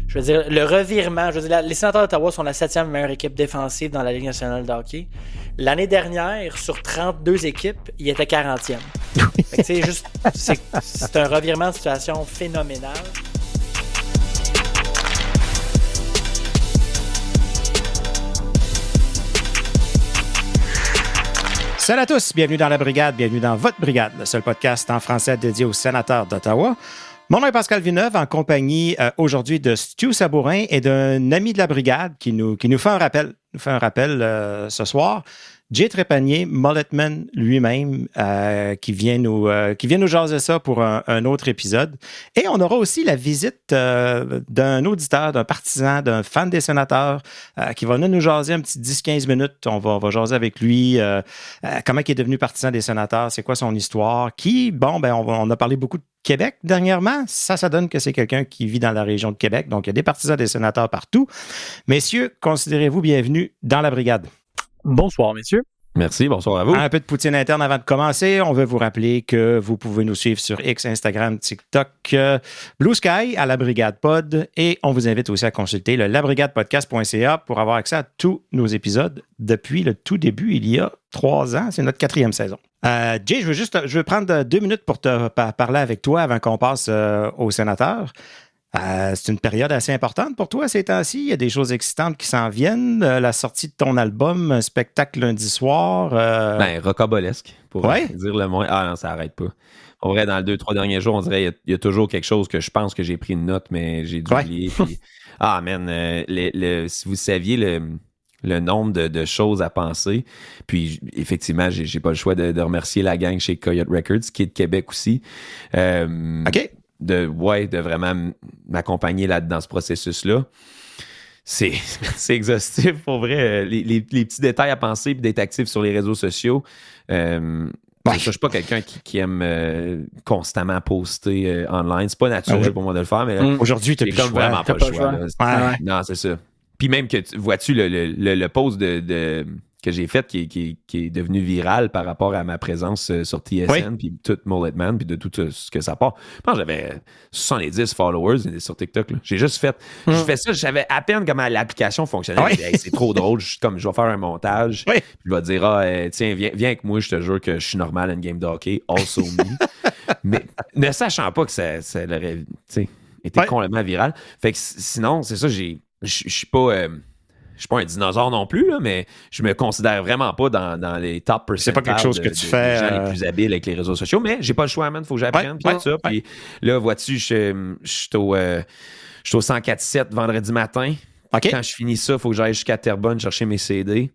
Je veux dire, le revirement, je veux dire, les Sénateurs d'Ottawa sont la 7e meilleure équipe défensive dans la Ligue nationale de hockey. L'année dernière, sur 32 équipes, il était 40e. Fait que, c'est un revirement de situation phénoménal. Salut à tous, bienvenue dans la Brigade, bienvenue dans votre Brigade, le seul podcast en français dédié aux Sénateurs d'Ottawa. Mon nom est Pascal Villeneuve, en compagnie aujourd'hui de Stu Sabourin et d'un ami de la Brigade qui nous fait un rappel. Ce soir. Jay Trépanier, Mulletman lui-même, qui vient nous jaser ça pour un autre épisode. Et on aura aussi la visite d'un auditeur, d'un partisan, d'un fan des Sénateurs qui va venir nous jaser un petit 10-15 minutes. On va jaser avec lui comment il est devenu partisan des Sénateurs, c'est quoi son histoire, on a parlé beaucoup de Québec dernièrement. Ça donne que c'est quelqu'un qui vit dans la région de Québec. Donc, il y a des partisans des Sénateurs partout. Messieurs, considérez-vous bienvenus dans la Brigade. Bonsoir, messieurs. Merci, bonsoir à vous. Un peu de poutine interne avant de commencer. On veut vous rappeler que vous pouvez nous suivre sur X, Instagram, TikTok, Blue Sky, à la Brigade Pod. Et on vous invite aussi à consulter le labrigadepodcast.ca pour avoir accès à tous nos épisodes depuis le tout début, il y a 3 ans. C'est notre 4e saison. Jay, je veux prendre 2 minutes pour te parler avec toi avant qu'on passe aux Sénateurs. C'est une période assez importante pour toi ces temps-ci. Il y a des choses excitantes qui s'en viennent. La sortie de ton album, un spectacle lundi soir. Rocambolesque, pour dire le moins. Ah non, ça n'arrête pas. En vrai, dans les 2-3 derniers jours, on dirait qu'il y a toujours quelque chose que je pense que j'ai pris une note, mais j'ai dû oublier. Puis, si vous saviez le nombre de choses à penser. Puis, effectivement, j'ai pas le choix de remercier la gang chez Coyote Records, qui est de Québec aussi. OK. De vraiment m'accompagner dans ce processus-là. C'est exhaustif, pour vrai. Les petits détails à penser puis d'être actif sur les réseaux sociaux. Je suis pas quelqu'un qui aime constamment poster online. C'est pas naturel pour moi de le faire, mais aujourd'hui, tu n'as vraiment pas le choix. Non, c'est ça. Puis même que, vois-tu, le post que j'ai fait qui est devenu viral par rapport à ma présence sur TSN, puis tout Mulletman, puis de tout ce que ça part. Je pense que j'avais 70 followers sur TikTok. Là. J'ai juste fait... Je fais ça, je savais à peine comment l'application fonctionnait. Hey, c'est trop drôle. Je vais faire un montage. Puis je vais dire, tiens, viens avec moi, je te jure que je suis normal à une game de hockey. Also me. Mais ne sachant pas que ça aurait été complètement viral. Fait que sinon, c'est ça, je suis pas... je suis pas un dinosaure non plus, là, mais je me considère vraiment pas dans les top percentages. C'est pas quelque chose que tu fais. Des gens les plus habiles avec les réseaux sociaux, mais j'ai pas le choix, man. Faut que j'apprenne. Puis tout ça. Puis là, vois-tu, je suis au 104.7 vendredi matin. Okay. Quand je finis ça, il faut que j'aille jusqu'à Terrebonne chercher mes CD.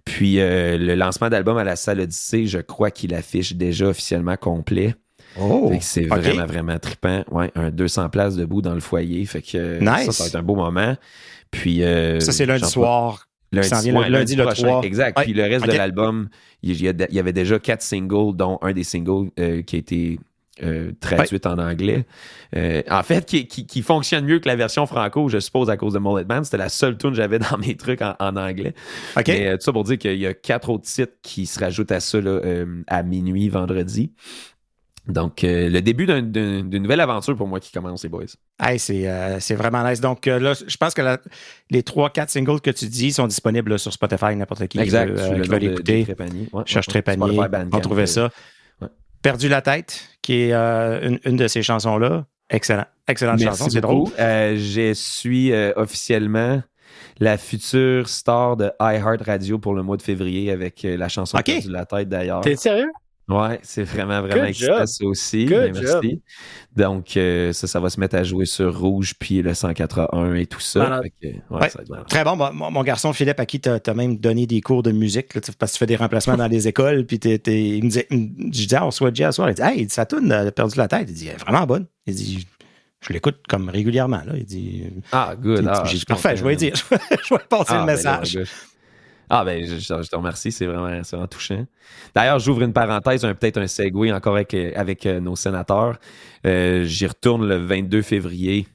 Puis le lancement d'album à la Salle Odyssée, je crois qu'il affiche déjà officiellement complet. Oh, fait que c'est vraiment, vraiment trippant. Ouais, un 200 places debout dans le foyer. Fait que nice. ça va être un beau moment. Puis, ça, c'est lundi soir. Lundi le 3. Exact. Puis le reste de l'album, il y avait déjà 4 singles, dont un des singles qui a été traduit en anglais. En fait, qui fonctionne mieux que la version franco, je suppose, à cause de Mulletman. C'était la seule tune que j'avais dans mes trucs en anglais. Mais tout ça pour dire qu'il y a 4 autres titres qui se rajoutent à ça là, à minuit vendredi. Donc, le début d'une nouvelle aventure pour moi qui commence, les boys. Hey, c'est vraiment nice. Donc, là, je pense que les 3-4 singles que tu dis sont disponibles là, sur Spotify, n'importe qui exact, qui veut l'écouter. Cherche Trépanier, on trouvait ça. Ouais. Perdu la tête, qui est une de ces chansons-là. Excellente chanson, c'est drôle. Je suis officiellement la future star de iHeartRadio pour le mois de février avec la chanson Perdu la tête, d'ailleurs. T'es sérieux? Ouais, c'est vraiment excitant ça aussi. Merci. Donc, ça va se mettre à jouer sur Rouge, puis le 181 et tout ça. Ça va être très bon. Mon garçon Philippe, à qui tu as même donné des cours de musique, là, parce que tu fais des remplacements dans les écoles, puis il me disait, je dis, on soit Jay à soir. Il dit, hey, sa toune a perdu la tête. Il dit, elle est vraiment bonne. Il dit, je l'écoute comme régulièrement. Là. Il dit, good. J'ai dit, parfait, je vais dire. Je vais passer le message. Je te remercie, c'est vraiment touchant. D'ailleurs, j'ouvre une parenthèse, peut-être un segue encore avec nos Sénateurs. J'y retourne le 22 février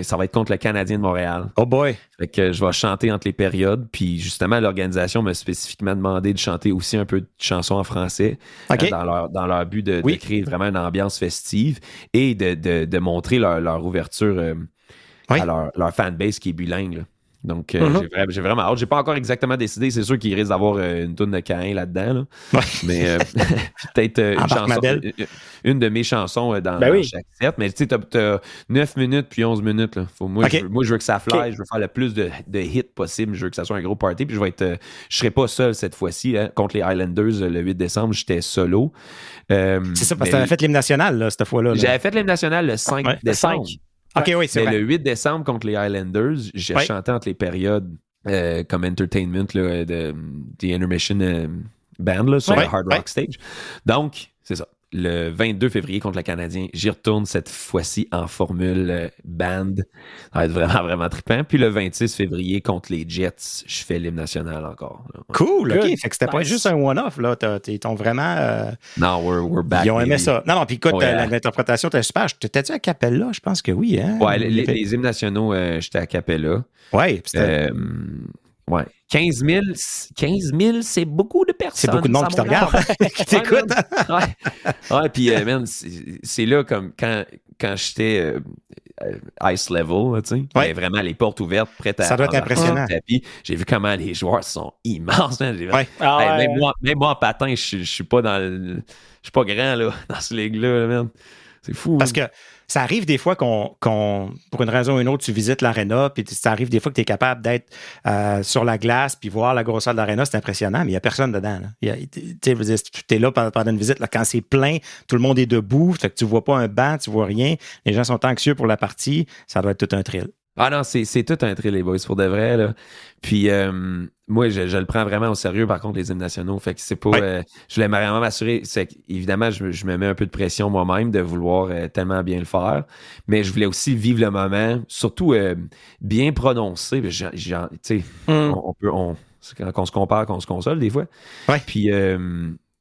ça va être contre le Canadien de Montréal. Oh boy! Fait que je vais chanter entre les périodes, puis justement, l'organisation m'a spécifiquement demandé de chanter aussi un peu de chansons en français dans leur but de créer vraiment une ambiance festive et de montrer leur ouverture à leur fanbase qui est bilingue. Là. Donc, j'ai vraiment hâte. J'ai pas encore exactement décidé. C'est sûr qu'il risque d'avoir une toune de Caïn là-dedans. Là. Ouais. Mais peut-être une de mes chansons dans chaque set. Mais tu sais, t'as 9 minutes puis 11 minutes. Là. Moi, je veux que ça fly. Je veux faire le plus de hits possible. Je veux que ça soit un gros party. Puis je serai pas seul cette fois-ci. Hein. Contre les Highlanders, le 8 décembre, j'étais solo. C'est ça, parce que t'avais fait l'hymne national là, cette fois-là. J'avais fait l'hymne national le 5 décembre. OK, oui, c'est vrai. Le 8 décembre contre les Highlanders, j'ai chanté entre les périodes comme entertainment là, de Intermission Band là, sur le Hard Rock Stage. Donc, c'est ça. Le 22 février contre le Canadien, j'y retourne cette fois-ci en formule band. Ça va être vraiment, vraiment trippant. Puis le 26 février contre les Jets, je fais l'hymne national encore. Là. Cool, OK. Fait que c'était pas juste un one-off, là. Ils t'ont vraiment... Non, we're back. Ils ont aimé ça. Non, puis écoute, l'interprétation était super. T'étais-tu à Capella? Je pense que oui, hein? Ouais, les hymnes nationaux, j'étais à Capella. Ouais, c'était... Ouais. 15 000, c'est beaucoup de personnes. C'est beaucoup de monde qui te regarde, qui t'écoute. Ouais, puis, man, c'est là comme quand j'étais ice level, tu sais. Il y avait vraiment les portes ouvertes, prêtes à... Ça doit être impressionnant. J'ai vu comment les joueurs sont immenses, man. Même moi, en patin, je suis pas je suis pas grand, là, dans ce ligue-là, man. C'est fou. Parce que ça arrive des fois qu'on pour une raison ou une autre, tu visites l'aréna, puis ça arrive des fois que tu es capable d'être sur la glace, puis voir la grosseur de l'aréna, c'est impressionnant, mais il n'y a personne dedans. Tu es là pendant une visite, là, quand c'est plein, tout le monde est debout, fait que tu ne vois pas un banc, tu ne vois rien, les gens sont anxieux pour la partie, ça doit être tout un thrill. Ah non, c'est tout un thrill, les boys, pour de vrai, là. Puis, moi, je le prends vraiment au sérieux, par contre, les hymnes nationaux. Fait que c'est pas... je voulais vraiment m'assurer... Évidemment, je me mets un peu de pression moi-même de vouloir tellement bien le faire. Mais je voulais aussi vivre le moment, surtout bien prononcé. Tu sais, c'est quand on se compare, qu'on se console, des fois. Ouais. Puis...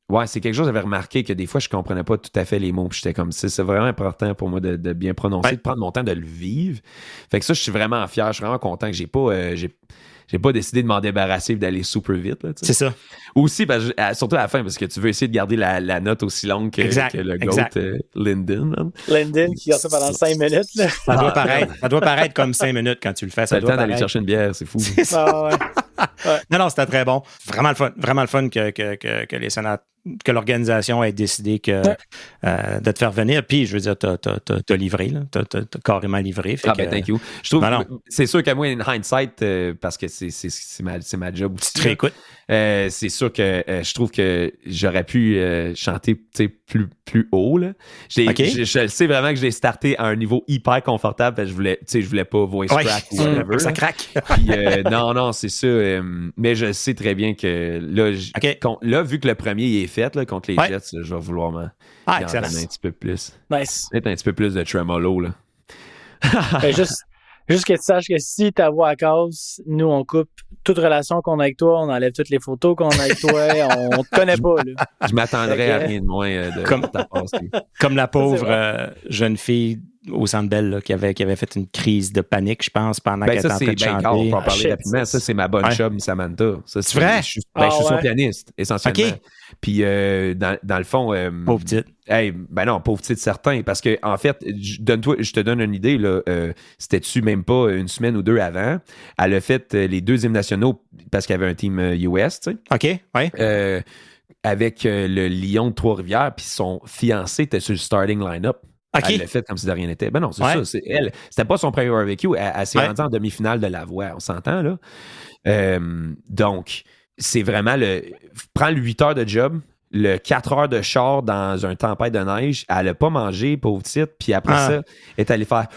ouais, c'est quelque chose que j'avais remarqué que des fois, je comprenais pas tout à fait les mots. Puis j'étais comme ça. C'est vraiment important pour moi de bien prononcer, de prendre mon temps de le vivre. Fait que ça, je suis vraiment fier. Je suis vraiment content que j'ai pas décidé de m'en débarrasser et d'aller super vite. Là, c'est ça. Aussi, surtout à la fin, parce que tu veux essayer de garder la note aussi longue que le GOAT Lyndon. Lyndon qui a ça pendant 5 minutes. Là. Ça doit paraître comme 5 minutes quand tu le fais. Ça le temps d'aller chercher une bière, c'est fou. Non, c'était très bon. Vraiment le fun que les sénateurs, que l'organisation ait décidé de te faire venir. Puis, je veux dire, t'as livré, là. T'as carrément livré. Thank you. Je trouve, c'est sûr qu'à moi, in hindsight, parce que c'est ma job aussi. Tu te réécoutes. C'est sûr que je trouve que j'aurais pu chanter plus haut. Là. Je sais vraiment que j'ai starté à un niveau hyper confortable parce que je voulais pas voice crack ou whatever. Ça craque. Puis, non, c'est ça. Mais je sais très bien que là, vu que le premier est fait là, contre les Jets, là, je vais vouloir m'en un petit peu plus. Nice. Peut-être un petit peu plus de tremolo. Là. Juste que tu saches que si ta voix à casse, nous, on coupe toute relation qu'on a avec toi, on enlève toutes les photos qu'on a avec toi, on te connaît pas. Là. Je m'attendrais à rien de moins de ta passe. Comme la pauvre jeune fille au Centre Bell là, qui avait fait une crise de panique, je pense, pendant qu'elle était en train de chanter. On peut en parler rapidement. Ça, c'est ma bonne chum, Samantha. Ça, c'est vrai? Je suis son pianiste, essentiellement. Okay. Puis, dans le fond... pauvre petite. Non, pauvre petite, certain. Parce que, en fait, je te donne une idée. Là, c'était-tu même pas une semaine ou deux avant? Elle a fait les 2 hymnes nationaux parce qu'il y avait un team US, tu sais. OK, ouais. Avec le Lion de Trois-Rivières, puis son fiancé était sur le starting line-up. Okay. Elle l'a fait comme si de rien n'était. Ben non, c'est ça. C'était pas son premier barbecue. Elle s'est rendue en demi-finale de la voix. On s'entend, là? Donc, c'est vraiment prends le 8 heures de job, le 4 heures de char dans un tempête de neige. Elle n'a pas mangé, pauvre petite. Puis après ça, elle est allée faire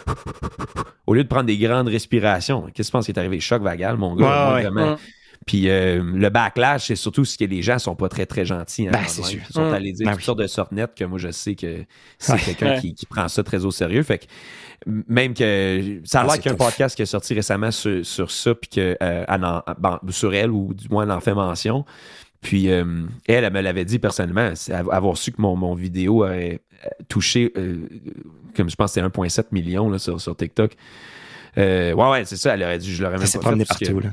au lieu de prendre des grandes respirations. Qu'est-ce que tu penses qui est arrivé? Choc vagal, mon gars. Vraiment. Puis le backlash, c'est surtout ce que les gens sont pas très, très gentils. Hein, c'est sûr. Ils sont allés dire toutes sortes de sornettes que moi, je sais que c'est quelqu'un qui prend ça très au sérieux. Fait que même que... Ça a l'air qu'il y a un podcast qui est sorti récemment sur ça, puis que sur elle, ou du moins elle en fait mention. Puis elle me l'avait dit personnellement, avoir su que mon vidéo aurait touché, comme je pense que c'est 1,7 million là, sur TikTok. Ouais, c'est ça, elle aurait dit, je l'aurais même pas fait. promené partout, là.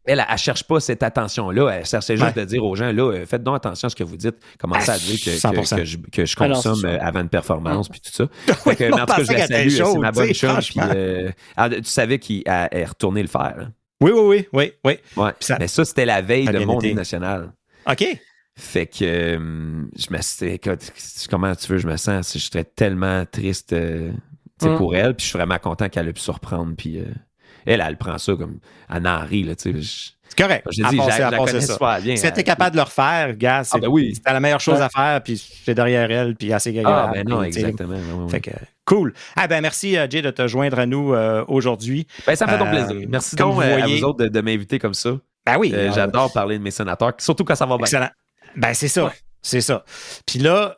elle cherche pas cette attention-là. Elle cherchait juste de dire aux gens, là, faites donc attention à ce que vous dites. Commencez à dire que je consomme avant une performance, puis tout ça. Oui, mais en tout cas, je la salue, c'est ma bonne chum. Puis, tu savais qu'il est retourné le faire. Hein? Oui. Ouais. Mais ça, c'était la veille de mon hymne national. OK. Fait que comment tu veux, je me sens, je serais tellement triste pour elle, puis je suis vraiment content qu'elle ait pu se reprendre, puis elle prend ça comme à Henri, là, tu sais. C'est correct. Je dis, je la connais super bien. Si elle était capable de le refaire, gars, c'était la meilleure chose à faire, puis c'est derrière elle, puis assez agréable. Ah, ben non, exactement. Fait que, cool. Ah, ben merci, Jay, de te joindre à nous aujourd'hui. Ben, ça me fait donc plaisir. Merci donc à vous autres de m'inviter comme ça. Ben oui. J'adore parler de mes sénateurs, surtout quand ça va bien. Excellent. Ben, c'est ça. Ouais. C'est ça. Puis là,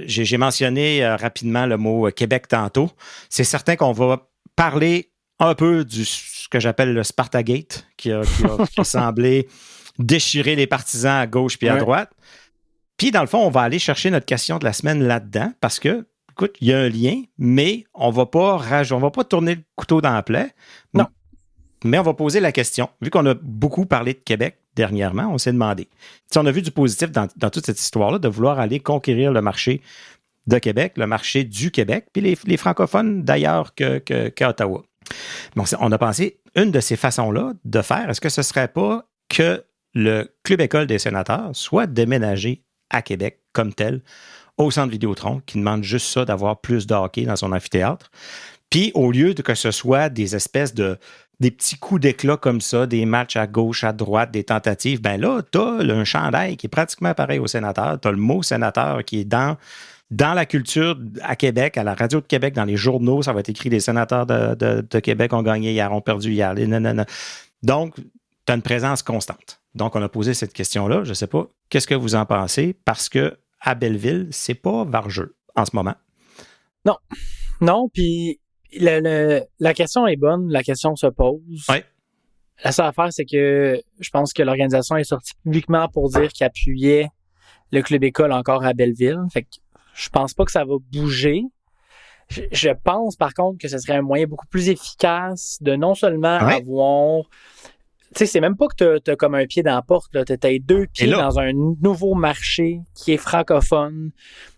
j'ai mentionné rapidement le mot Québec tantôt. C'est certain qu'on va parler un peu du ce que j'appelle le Spartagate, qui a semblé déchirer les partisans à gauche puis à droite. Puis, dans le fond, on va aller chercher notre question de la semaine là-dedans parce que, écoute, il y a un lien, mais on va pas tourner le couteau dans la plaie. Non. Mais on va poser la question. Vu qu'on a beaucoup parlé de Québec dernièrement, on s'est demandé. Si on a vu du positif dans toute cette histoire-là, de vouloir aller conquérir le marché de Québec, le marché du Québec, puis les francophones d'ailleurs qu'à Ottawa. Bon, on a pensé, une de ces façons-là de faire, est-ce que ce ne serait pas que le Club École des sénateurs soit déménagé à Québec comme tel, au Centre Vidéotron, qui demande juste ça, d'avoir plus de hockey dans son amphithéâtre. Puis, au lieu de que ce soit des espèces des petits coups d'éclat comme ça, des matchs à gauche, à droite, des tentatives, ben là, tu as un chandail qui est pratiquement pareil au sénateur. Tu as le mot sénateur qui est dans la culture à Québec, à la radio de Québec, dans les journaux, ça va être écrit « Les sénateurs de Québec ont gagné hier, ont perdu hier. » Donc, tu as une présence constante. Donc, on a posé cette question-là. Je ne sais pas, qu'est-ce que vous en pensez? Parce que à Belleville, c'est pas vargeux en ce moment. Non, puis la question est bonne, la question se pose. Ouais. La seule affaire, c'est que je pense que l'organisation est sortie publiquement pour dire qu'il appuyait le club école encore à Belleville. Fait que je pense pas que ça va bouger. Je pense, par contre, que ce serait un moyen beaucoup plus efficace de non seulement avoir... Tu sais, c'est même pas que t'as comme un pied dans la porte, là. T'as 2 pieds dans un nouveau marché qui est francophone.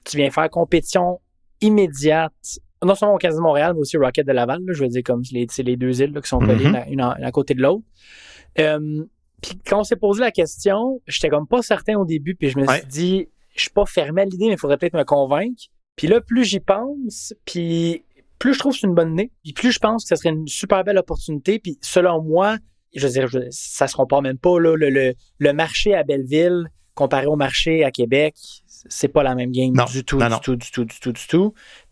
Tu viens faire compétition immédiate, non seulement au Casino Montréal, mais aussi au Rocket de Laval, là. Je veux dire, comme c'est les 2 îles là, qui sont collées l'une à côté de l'autre. Puis quand on s'est posé la question, j'étais comme pas certain au début, puis je me suis dit, je suis pas fermé à l'idée, mais il faudrait peut-être me convaincre. Puis là, plus j'y pense, puis plus je trouve que c'est une bonne idée, puis plus je pense que ça serait une super belle opportunité, puis selon moi, je veux dire, ça se compare même pas, là, le marché à Belleville comparé au marché à Québec, c'est pas la même game du tout.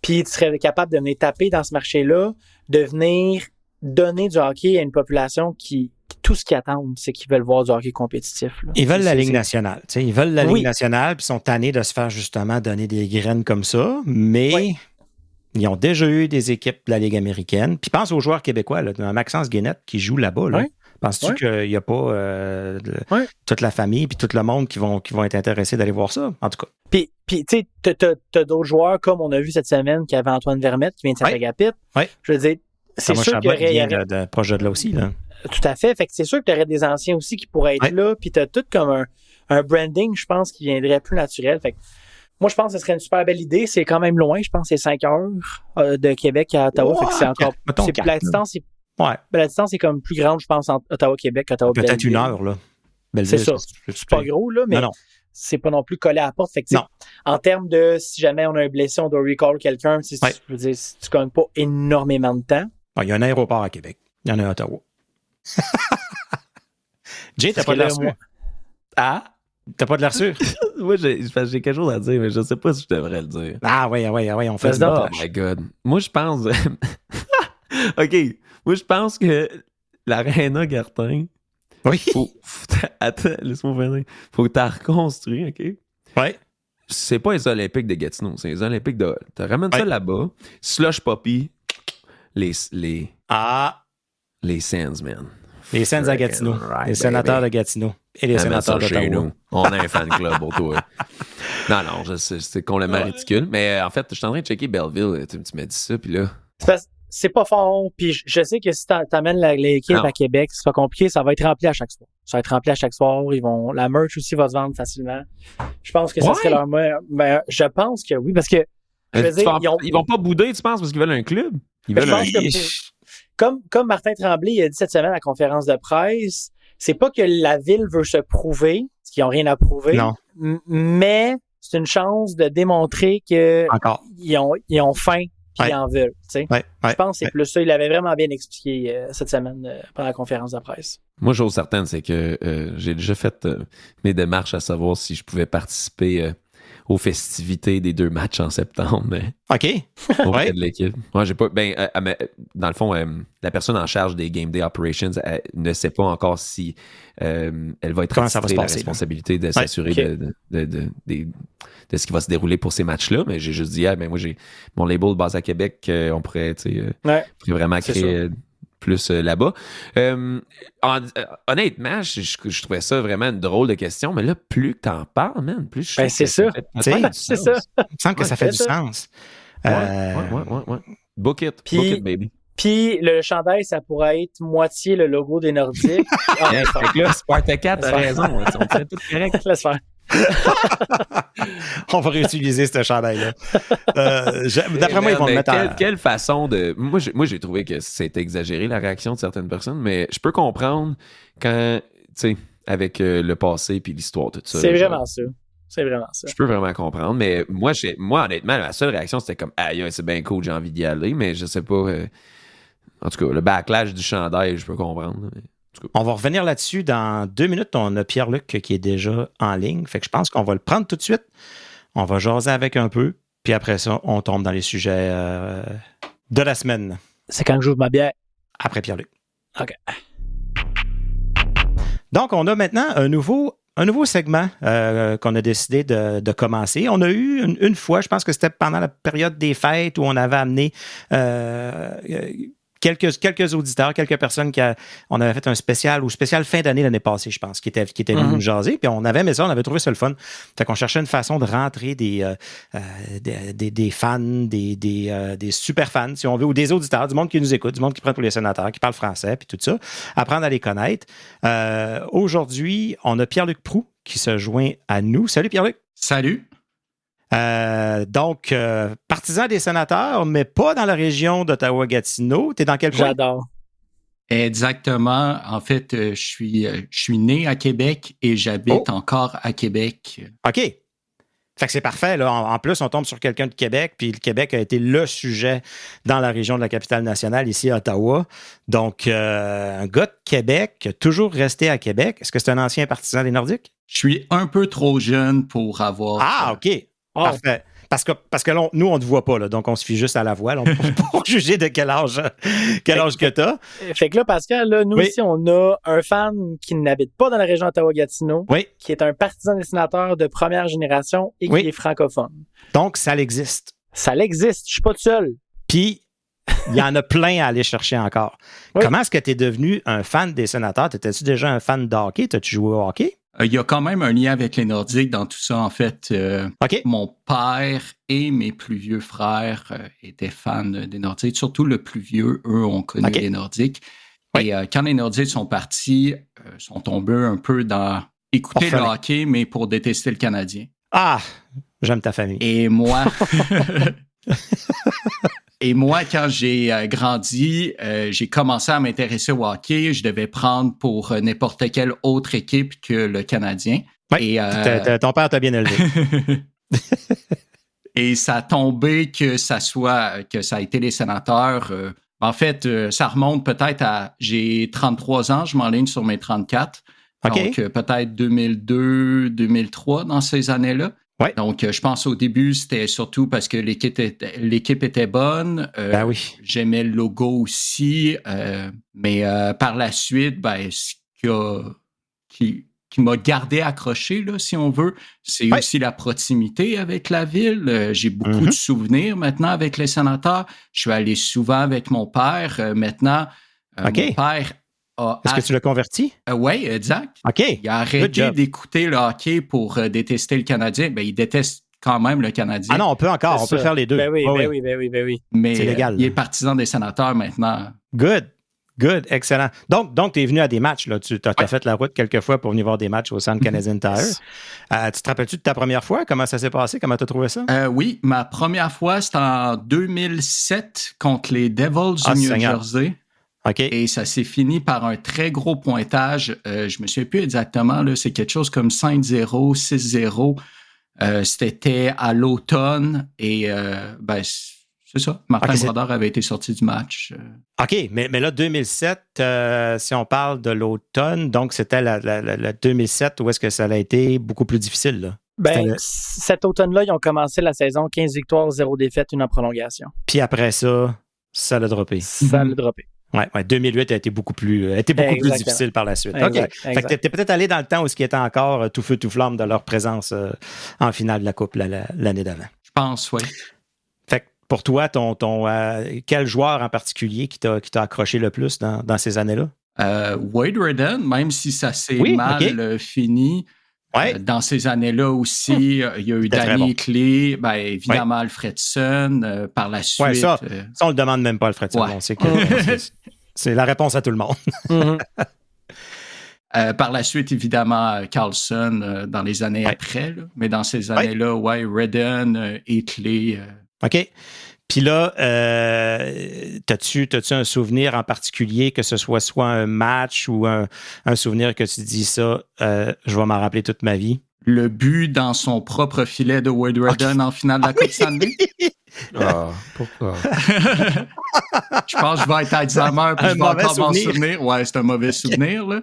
Puis tu serais capable de venir taper dans ce marché-là, de venir donner du hockey à une population qui tout ce qu'ils attendent, c'est qu'ils veulent voir du hockey compétitif. Là. Ils veulent la Ligue nationale. Ils veulent la Ligue nationale, puis ils sont tannés de se faire justement donner des graines comme ça, mais ils ont déjà eu des équipes de la Ligue américaine. Puis pense aux joueurs québécois, là, Maxence Guénette qui joue là-bas. Là. Penses-tu qu'il n'y a pas toute la famille puis tout le monde qui vont être intéressés d'aller voir ça, en tout cas? Puis tu sais, t'as d'autres joueurs, comme on a vu cette semaine, qui avait Antoine Vermette, qui vient de Saint-Agapit. Je veux dire, c'est sûr qu'il y aurait... de projet de là aussi, là. Tout à fait. Fait que c'est sûr que tu aurais des anciens aussi qui pourraient être là, puis tu as tout comme un branding, je pense, qui viendrait plus naturel. Fait que moi, je pense que ce serait une super belle idée. C'est quand même loin, je pense que c'est 5 heures de Québec à Ottawa. Fait que c'est encore... La distance est comme plus grande, je pense, entre Ottawa-Québec, Ottawa-Belleville. Peut-être 1 heure, là. Belleville, c'est ça. C'est pas gros, là, mais c'est pas non plus collé à la porte. Fait que en termes de si jamais on a un blessé, on doit recall quelqu'un, je veux dire, si tu gagnes pas énormément de temps. Il y a un aéroport à Québec. Il y en a à Ottawa. Jay, t'as pas de l'air sûr? Ah? T'as pas de l'air sûr? Moi, j'ai quelque chose à dire, mais je sais pas si je devrais le dire. Ah oui, on fait ça. Oh my God. Moi, je pense... OK. Moi, je pense que l'Arena Gartin... Oui. Attends, laisse-moi finir. Faut que tu la reconstruis, OK? Oui. C'est pas les Olympiques de Gatineau, c'est les Olympiques de Hull. Tu ramènes ça là-bas. Slush Poppy, les Sens, man. Les Sens à Gatineau. Les sénateurs de Gatineau. Et les sénateurs d'Ottawa. On a un fan club pour toi. Non, c'est complètement ridicule. Mais en fait, je suis en train de checker Belleville. Tu m'as dit ça, puis là... c'est pas fort. Puis je sais que si t'amènes l'équipe à Québec, c'est pas compliqué, ça va être rempli à chaque soir. Ça va être rempli à chaque soir. La merch aussi va se vendre facilement. Je pense que ça serait leur meilleur. Ben, je pense que oui, parce que ils vont pas bouder, tu penses, parce qu'ils veulent un club? Ils veulent comme Martin Tremblay il a dit cette semaine à la conférence de presse, c'est pas que la ville veut se prouver, parce qu'ils ont rien à prouver, mais c'est une chance de démontrer qu'ils ont faim et ils en veulent. Je pense que c'est plus ça. Il l'avait vraiment bien expliqué cette semaine pendant la conférence de presse. Moi, chose certaine, c'est que j'ai déjà fait mes démarches à savoir si je pouvais participer aux festivités des 2 matchs en septembre. Mais auprès de l'équipe. Moi, j'ai pas. Dans le fond, la personne en charge des Game Day Operations ne sait pas encore si elle va être attitrée la responsabilité de s'assurer de ce qui va se dérouler pour ces matchs-là. Mais j'ai juste dit, moi, j'ai mon label basé à Québec, on pourrait vraiment créer plus là-bas. Honnêtement, je trouvais ça vraiment une drôle de question, mais là, plus que t'en parles, man, plus je trouve c'est ça. C'est ça. Il me semble que ça fait du sens. Ouais. Book it, baby. Puis le chandail, ça pourrait être moitié le logo des Nordiques. Fait que là, Spartacat, t'as raison. On tient tout correct. Laisse faire. On va réutiliser ce chandail-là. D'après moi, ils vont le mettre quelle façon de... Moi, j'ai trouvé que c'était exagéré, la réaction de certaines personnes, mais je peux comprendre quand, tu sais, avec le passé puis l'histoire, tout ça. C'est vraiment ça. C'est vraiment ça. Je peux vraiment comprendre, mais moi honnêtement, la seule réaction, c'était comme « Aïe, c'est bien cool, j'ai envie d'y aller », mais je sais pas... en tout cas, le backlash du chandail, je peux comprendre, mais... On va revenir là-dessus dans 2 minutes. On a Pierre-Luc qui est déjà en ligne. Fait que je pense qu'on va le prendre tout de suite. On va jaser avec un peu. Puis après ça, on tombe dans les sujets de la semaine. C'est quand que j'ouvre ma bière. Après Pierre-Luc. OK. Donc, on a maintenant un nouveau segment qu'on a décidé de commencer. On a eu une fois, je pense que c'était pendant la période des fêtes où on avait amené... quelques auditeurs, quelques personnes on avait fait un spécial fin d'année l'année passée, je pense, qui était venu nous jaser. Puis on avait aimé ça, on avait trouvé ça le fun. Fait qu'on cherchait une façon de rentrer des fans, des super fans, si on veut, ou des auditeurs, du monde qui nous écoute, du monde qui prend pour les sénateurs, qui parle français, puis tout ça, apprendre à les connaître. Aujourd'hui, on a Pierre-Luc Proulx qui se joint à nous. Salut Pierre-Luc. Salut. Donc, partisan des sénateurs, mais pas dans la région d'Ottawa-Gatineau. T'es dans quel coin? J'adore. Exactement. En fait, je suis né à Québec et j'habite encore à Québec. OK. Fait que c'est parfait. Là. En plus, on tombe sur quelqu'un de Québec, puis le Québec a été le sujet dans la région de la capitale nationale, ici à Ottawa. Donc, un gars de Québec, toujours resté à Québec. Est-ce que c'est un ancien partisan des Nordiques? Je suis un peu trop jeune pour avoir... Ah, OK. Oh. Parfait. Parce que là, nous, on ne te voit pas, là, donc on se fie juste à la voix là, pour juger de quel âge que tu as. Fait que là, Pascal, là, nous ici, on a un fan qui n'habite pas dans la région d'Ottawa-Gatineau, qui est un partisan des sénateurs de première génération et qui est francophone. Donc, ça l'existe. Ça l'existe. Je suis pas tout seul. Puis, il y en a plein à aller chercher encore. Comment est-ce que tu es devenu un fan des sénateurs? Étais-tu déjà un fan de hockey? T'as-tu joué au hockey? Il y a quand même un lien avec les Nordiques dans tout ça. En fait, mon père et mes plus vieux frères étaient fans des Nordiques. Surtout le plus vieux, eux, ont connu les Nordiques. Et quand les Nordiques sont partis, sont tombés un peu dans écouter le hockey, mais pour détester le Canadien. Ah! J'aime ta famille. Et moi... Et moi, quand j'ai grandi, j'ai commencé à m'intéresser au hockey. Je devais prendre pour n'importe quelle autre équipe que le Canadien. Oui, et, ton père t'a bien élevé. Et ça a tombé que ça a été les sénateurs. En fait, ça remonte peut-être à... J'ai 33 ans, je m'enligne sur mes 34. Donc, peut-être 2002, 2003, dans ces années-là. Ouais. Donc, je pense au début, c'était surtout parce que l'équipe était bonne. J'aimais le logo aussi. Mais par la suite, ce qui m'a gardé accroché, là, si on veut, c'est aussi la proximité avec la ville. J'ai beaucoup de souvenirs maintenant avec les sénateurs. Je suis allé souvent avec mon père. Maintenant, mon père... Est-ce que tu l'as converti? Oui, exact. OK. Il a arrêté d'écouter le hockey pour détester le Canadien. Il déteste quand même le Canadien. Ah non, on peut encore. On peut faire les deux. Ben oui. Mais c'est légal. Il est partisan des Sénateurs maintenant. Good, excellent. Donc tu es venu à des matchs. Là. Tu as fait la route quelques fois pour venir voir des matchs au Centre Canadian Tire. Tu te rappelles-tu de ta première fois? Comment ça s'est passé? Comment tu as trouvé ça? Oui, ma première fois, c'était en 2007 contre les Devils du New Jersey. Okay. Et ça s'est fini par un très gros pointage. Je me souviens plus exactement. Là, c'est quelque chose comme 5-0, 6-0. C'était à l'automne et c'est ça. Martin Brodeur avait été sorti du match. OK, mais là, 2007, si on parle de l'automne, donc c'était la 2007 où est-ce que ça a été beaucoup plus difficile, là? Cet automne-là, ils ont commencé la saison 15 victoires, 0 défaites, une en prolongation. Puis après ça l'a droppé. Ça l'a droppé. Ouais, 2008 a été beaucoup plus difficile par la suite. Exact, OK. Fait que t'es peut-être allé dans le temps où il était encore tout feu, tout flamme de leur présence en finale de la Coupe l'année d'avant. Je pense, oui. Fait que pour toi, quel joueur en particulier qui t'a accroché le plus dans ces années-là? Wade Redden, même si ça s'est mal fini. Ouais. Dans ces années-là aussi, il y a eu Danny Clé, évidemment Alfredson, par la suite. Ouais, ça on le demande même pas, Alfredson. Ouais. On sait que c'est la réponse à tout le monde. Par la suite, évidemment, Carlson dans les années après, là. Mais dans ces années-là, Redden et Clé. OK. Puis là, t'as-tu un souvenir en particulier, que ce soit un match ou un souvenir que tu dis ça, je vais m'en rappeler toute ma vie? Le but dans son propre filet de Wade Redden en finale de la Coupe Stanley. Pourquoi? Je pense que je vais être Alzheimer puis je vais encore m'en souvenir. Ouais, c'est un mauvais souvenir, là.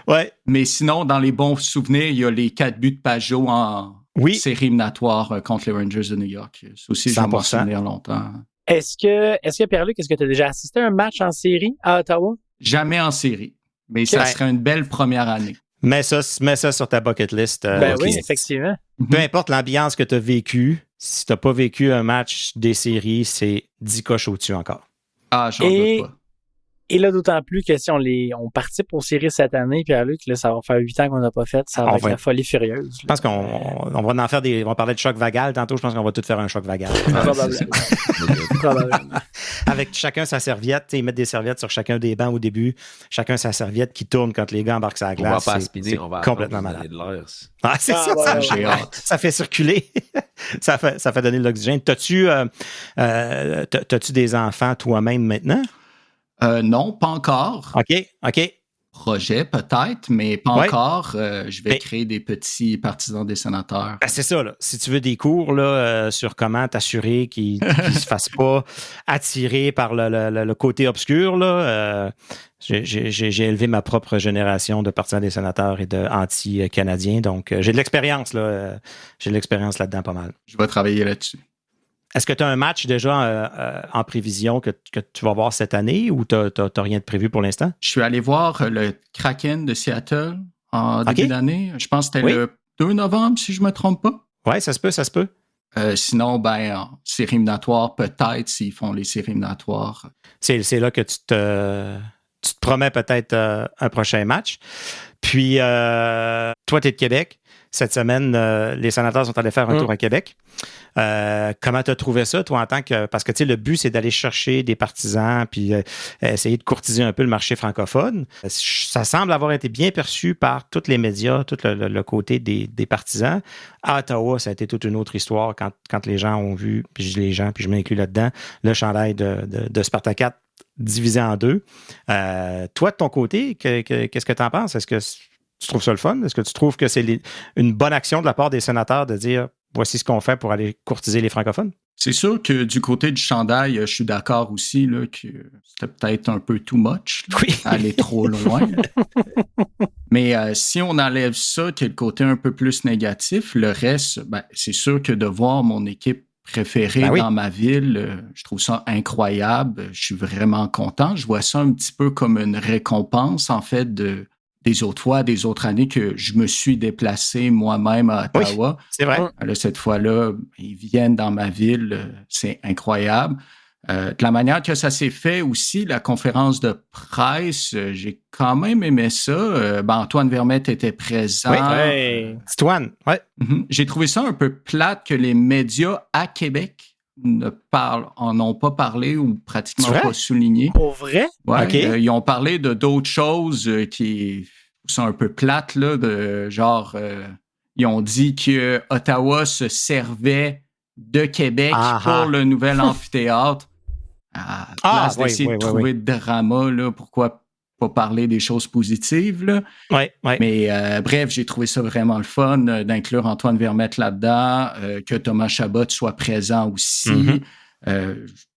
Ouais. Mais sinon, dans les bons souvenirs, il y a les 4 buts de Pajot en série éliminatoire contre les Rangers de New York. Ça aussi, je vais m'en souvenir longtemps. Est-ce que Pierre-Luc, est-ce que tu as déjà assisté à un match en série à Ottawa? Jamais en série, mais ça serait une belle première année. Mets ça sur ta bucket list. Oui, effectivement. Peu importe l'ambiance que tu as vécue, si tu n'as pas vécu un match des séries, c'est 10 coches au-dessus encore. Ah, j'en doute pas. Et là, d'autant plus que si on participe aux séries cette année, Pierre-Luc, là, ça va faire 8 ans qu'on n'a pas fait. Ça va être la folie furieuse. Je pense qu'on va en faire on va parler de choc vagal tantôt. Je pense qu'on va tout faire un choc vagal. Probablement. Avec chacun sa serviette. Ils mettent des serviettes sur chacun des bancs au début. Chacun sa serviette qui tourne quand les gars embarquent sur la glace. On va pas spinner, on va complètement malade. C'est ça. J'ai hâte. Ça fait circuler. ça fait donner de l'oxygène. T'as-tu des enfants toi-même maintenant? Non, pas encore. OK. Projet peut-être, mais pas encore. Je vais créer des petits partisans des Sénateurs. C'est ça, là. Si tu veux des cours là, sur comment t'assurer qu'ils ne se fassent pas attirer par le côté obscur, là, j'ai élevé ma propre génération de partisans des Sénateurs et de anti-canadiens. Donc, j'ai de l'expérience, là. J'ai de l'expérience là-dedans pas mal. Je vais travailler là-dessus. Est-ce que tu as un match déjà en prévision que tu vas voir cette année ou tu n'as rien de prévu pour l'instant? Je suis allé voir le Kraken de Seattle en début d'année. Je pense que c'était le 2 novembre, si je ne me trompe pas. Oui, ça se peut. Sinon, en série éliminatoire, peut-être, s'ils font les séries éliminatoires. C'est là que tu te promets peut-être un prochain match. Puis, toi, tu es de Québec. Cette semaine, les Sénateurs sont allés faire un tour à Québec. Comment tu as trouvé ça, toi, en tant que... Parce que, tu sais, le but, c'est d'aller chercher des partisans puis essayer de courtiser un peu le marché francophone. Ça semble avoir été bien perçu par tous les médias, tout le côté des partisans. À Ottawa, ça a été toute une autre histoire quand les gens ont vu, puis je dis les gens, puis je m'inclus là-dedans, le chandail de Spartacat divisé en deux. Toi, de ton côté, qu'est-ce que tu en penses? Est-ce que tu trouves ça le fun? Est-ce que tu trouves que c'est une bonne action de la part des Sénateurs de dire voici ce qu'on fait pour aller courtiser les francophones? C'est sûr que du côté du chandail, je suis d'accord aussi là, que c'était peut-être un peu too much, aller trop loin. Mais si on enlève ça, qui est le côté un peu plus négatif, le reste, c'est sûr que de voir mon équipe préférée dans ma ville, je trouve ça incroyable. Je suis vraiment content. Je vois ça un petit peu comme une récompense, en fait, des autres fois, des autres années que je me suis déplacé moi-même à Ottawa. Oui, c'est vrai. Là, cette fois-là, ils viennent dans ma ville. C'est incroyable. De la manière que ça s'est fait aussi, la conférence de presse, j'ai quand même aimé ça. Antoine Vermette était présent. Oui, Antoine, oui. J'ai trouvé ça un peu plate que les médias à Québec en ont pas parlé ou pratiquement pas souligné. Pour vrai? Ouais, okay. Ils ont parlé de d'autres choses qui sont un peu plates, là, ils ont dit que Ottawa se servait de Québec pour le nouvel amphithéâtre. À place d'essayer de trouver de drama, là, pourquoi pas parler des choses positives, là. Ouais. Mais bref, j'ai trouvé ça vraiment le fun d'inclure Antoine Vermette là-dedans, que Thomas Chabot soit présent aussi.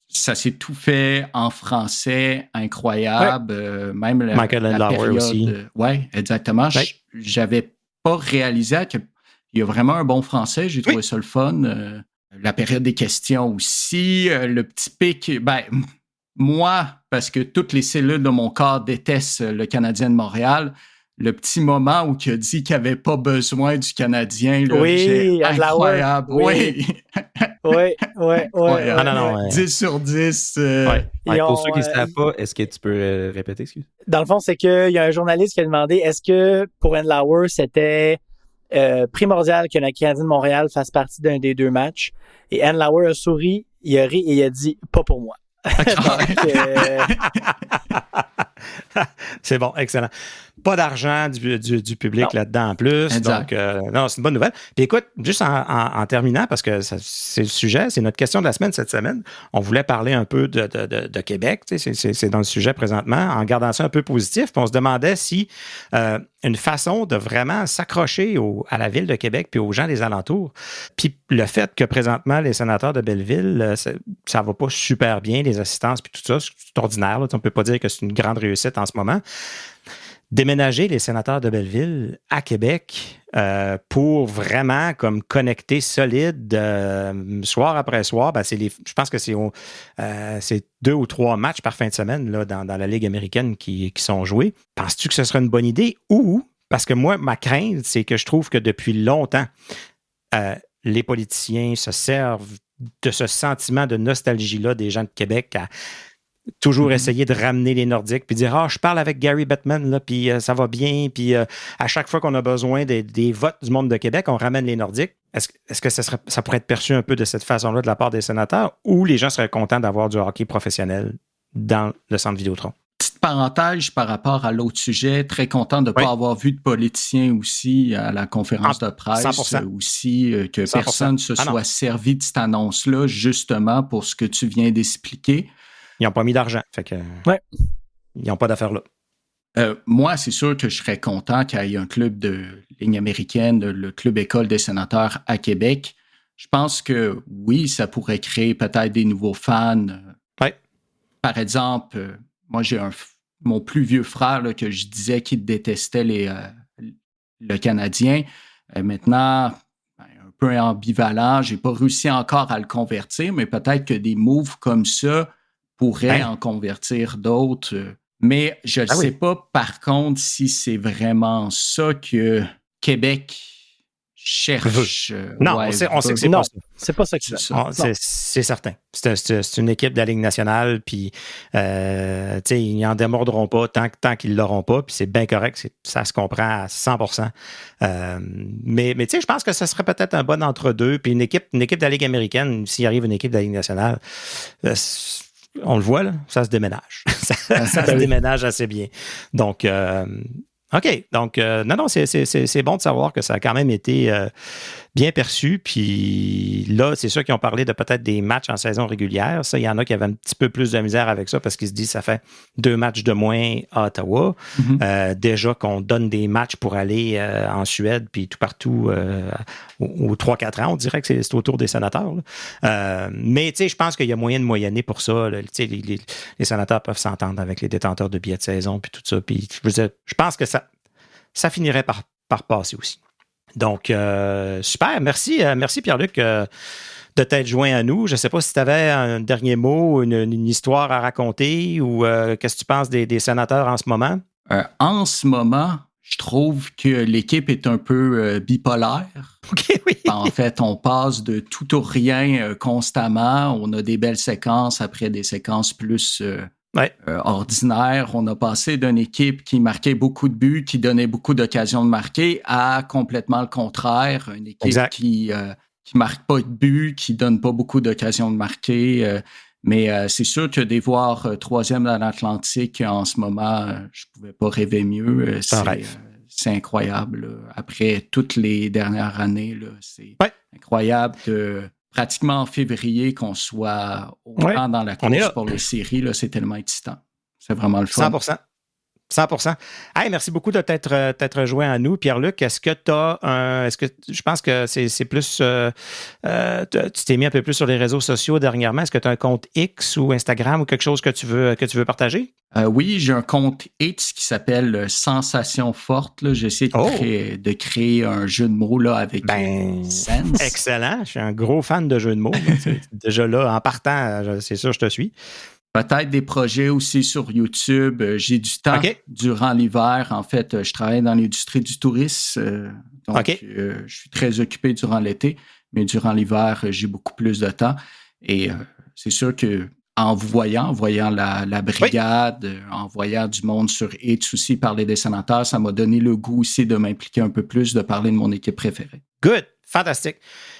Ça s'est tout fait en français, incroyable. Même Michael la Lauer période. aussi. Oui, exactement. Ouais. J'avais pas réalisé qu'il y a vraiment un bon français. J'ai trouvé ça le fun. La période des questions aussi. Le petit pic. Moi, parce que toutes les cellules de mon corps détestent le Canadien de Montréal, le petit moment où il a dit qu'il n'avait pas besoin du Canadien, là, oui, incroyable. Oui. Oui. Non. 10 sur 10. Pour ceux qui ne savent pas, est-ce que tu peux répéter, excuse? Dans le fond, c'est qu'il y a un journaliste qui a demandé est-ce que pour Andlauer, c'était primordial que le Canadien de Montréal fasse partie d'un des deux matchs. Et Andlauer a souri, il a ri et il a dit pas pour moi. Donc, c'est bon, excellent. Pas d'argent du public là-dedans en plus. Exact. Donc, non, c'est une bonne nouvelle. Puis écoute, juste en terminant, parce que c'est le sujet, c'est notre question de la semaine cette semaine. On voulait parler un peu de Québec. Tu sais, c'est dans le sujet présentement, en gardant ça un peu positif. Puis on se demandait si une façon de vraiment s'accrocher à la ville de Québec puis aux gens des alentours. Puis le fait que présentement, les sénateurs de Belleville, ça va pas super bien, les assistances puis tout ça, c'est ordinaire. Là. On peut pas dire que c'est une grande réussite en ce moment. Déménager les sénateurs de Belleville à Québec pour vraiment comme connecter solide soir après soir, je pense que c'est 2 ou 3 matchs par fin de semaine là, dans la Ligue américaine qui sont joués. Penses-tu que ce serait une bonne idée? Ou, parce que moi, ma crainte, c'est que je trouve que depuis longtemps, les politiciens se servent de ce sentiment de nostalgie-là des gens de Québec à toujours essayer de ramener les Nordiques puis dire je parle avec Gary Bettman là puis ça va bien puis à chaque fois qu'on a besoin des votes du monde de Québec on ramène les Nordiques. Est-ce que ça pourrait être perçu un peu de cette façon-là de la part des sénateurs ou les gens seraient contents d'avoir du hockey professionnel dans le centre Vidéotron? Petite parenthèse par rapport à l'autre sujet, très content de ne pas avoir vu de politiciens aussi à la conférence de presse 100%. Aussi, que 100%. Personne ne se soit servi de cette annonce-là justement pour ce que tu viens d'expliquer. Ils n'ont pas mis d'argent. Fait que ils n'ont pas d'affaires là. Moi, c'est sûr que je serais content qu'il y ait un club de ligne américaine, le Club École des sénateurs à Québec. Je pense que oui, ça pourrait créer peut-être des nouveaux fans. Par exemple, moi, j'ai mon plus vieux frère là, que je disais qu'il détestait le Canadien. Maintenant, un peu ambivalent. Je n'ai pas réussi encore à le convertir, mais peut-être que des moves comme ça pourrait en convertir d'autres. Mais je ne sais pas, par contre, si c'est vraiment ça que Québec cherche. Non, on sait que c'est pas ça. C'est pas ça que c'est certain. C'est une équipe de la Ligue nationale, puis ils n'en démordront pas tant qu'ils ne l'auront pas, puis c'est bien correct, ça se comprend à 100%. Mais je pense que ça serait peut-être un bon entre-deux, puis une équipe de la Ligue américaine, s'il arrive une équipe de la Ligue nationale, on le voit, là, ça se déménage. ça se déménage assez bien. Donc, OK. Donc, non, c'est bon de savoir que ça a quand même été bien perçu. Puis là, c'est sûr qu'ils ont parlé de peut-être des matchs en saison régulière. Ça, il y en a qui avaient un petit peu plus de misère avec ça parce qu'ils se disent que ça fait 2 matchs de moins à Ottawa. Déjà qu'on donne des matchs pour aller en Suède puis tout partout aux 3-4 ans. On dirait que c'est autour des sénateurs. Mais tu sais, je pense qu'il y a moyen de moyenner pour ça. Les sénateurs peuvent s'entendre avec les détenteurs de billets de saison puis tout ça. Puis je pense que ça finirait par passer aussi. Donc, super. Merci Pierre-Luc de t'être joint à nous. Je ne sais pas si tu avais un dernier mot, une histoire à raconter ou qu'est-ce que tu penses des sénateurs en ce moment? En ce moment, je trouve que l'équipe est un peu bipolaire. OK, oui. En fait, on passe de tout au rien constamment. On a des belles séquences après des séquences plus ordinaires. On a passé d'une équipe qui marquait beaucoup de buts, qui donnait beaucoup d'occasions de marquer, à complètement le contraire. Une équipe qui marque pas de buts, qui donne pas beaucoup d'occasions de marquer. Mais c'est sûr que de voir troisième dans l'Atlantique en ce moment, je pouvais pas rêver mieux. C'est incroyable. Là. Après toutes les dernières années, là, c'est incroyable que pratiquement en février qu'on soit autant dans la course pour les séries. Là, c'est tellement excitant. C'est vraiment le fun. 100%. Hey, merci beaucoup de t'être rejoint à nous. Pierre-Luc, est-ce que je pense que c'est plus... tu t'es mis un peu plus sur les réseaux sociaux dernièrement. Est-ce que tu as un compte X ou Instagram ou quelque chose que tu veux partager? Oui, j'ai un compte X qui s'appelle Sensation Forte. Là. J'ai essayé de créer un jeu de mots là, avec Sense. Excellent. Je suis un gros fan de jeux de mots. Déjà là, en partant, c'est sûr, je te suis. Peut-être des projets aussi sur YouTube. J'ai du temps durant l'hiver. En fait, je travaille dans l'industrie du tourisme. Donc, je suis très occupé durant l'été. Mais durant l'hiver, j'ai beaucoup plus de temps. Et c'est sûr que en voyant la brigade, en voyant du monde sur Hitch aussi parler des sénateurs, ça m'a donné le goût aussi de m'impliquer un peu plus, de parler de mon équipe préférée. Good! Fantastique.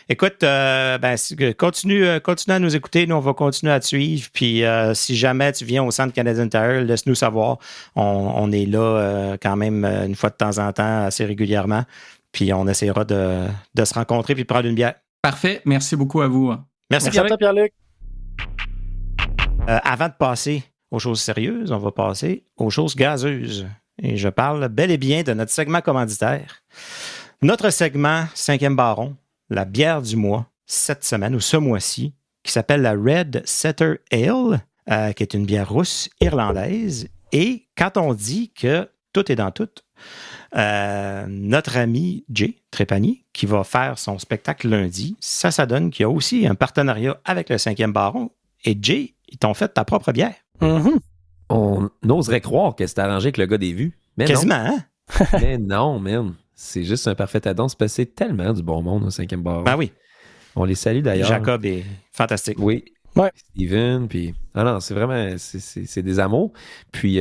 Écoute, continue à nous écouter. Nous, on va continuer à te suivre. Puis, si jamais tu viens au Centre Canadian Tire, laisse-nous savoir. On est là quand même une fois de temps en temps, assez régulièrement. Puis, on essaiera de se rencontrer puis de prendre une bière. Parfait. Merci beaucoup à vous. Merci à toi, Pierre-Luc. Avant de passer aux choses sérieuses, on va passer aux choses gazeuses. Et je parle bel et bien de notre segment commanditaire. Notre segment 5e baron, la bière du mois, cette semaine ou ce mois-ci, qui s'appelle la Red Setter Ale, qui est une bière rousse irlandaise. Et quand on dit que tout est dans tout, notre ami Jay Trépanier, qui va faire son spectacle lundi, ça donne qu'il y a aussi un partenariat avec le 5e baron. Et Jay, ils t'ont fait ta propre bière. Mm-hmm. On oserait croire que c'est arrangé avec le gars des vues. Mais quasiment, non. Hein? Mais non, man. C'est juste un parfait addon. C'est passé tellement du bon monde au 5e baron. Ben oui. On les salue d'ailleurs. Jacob est fantastique. Oui. Ouais. Steven, puis... Ah non, c'est vraiment... C'est des amours. Puis,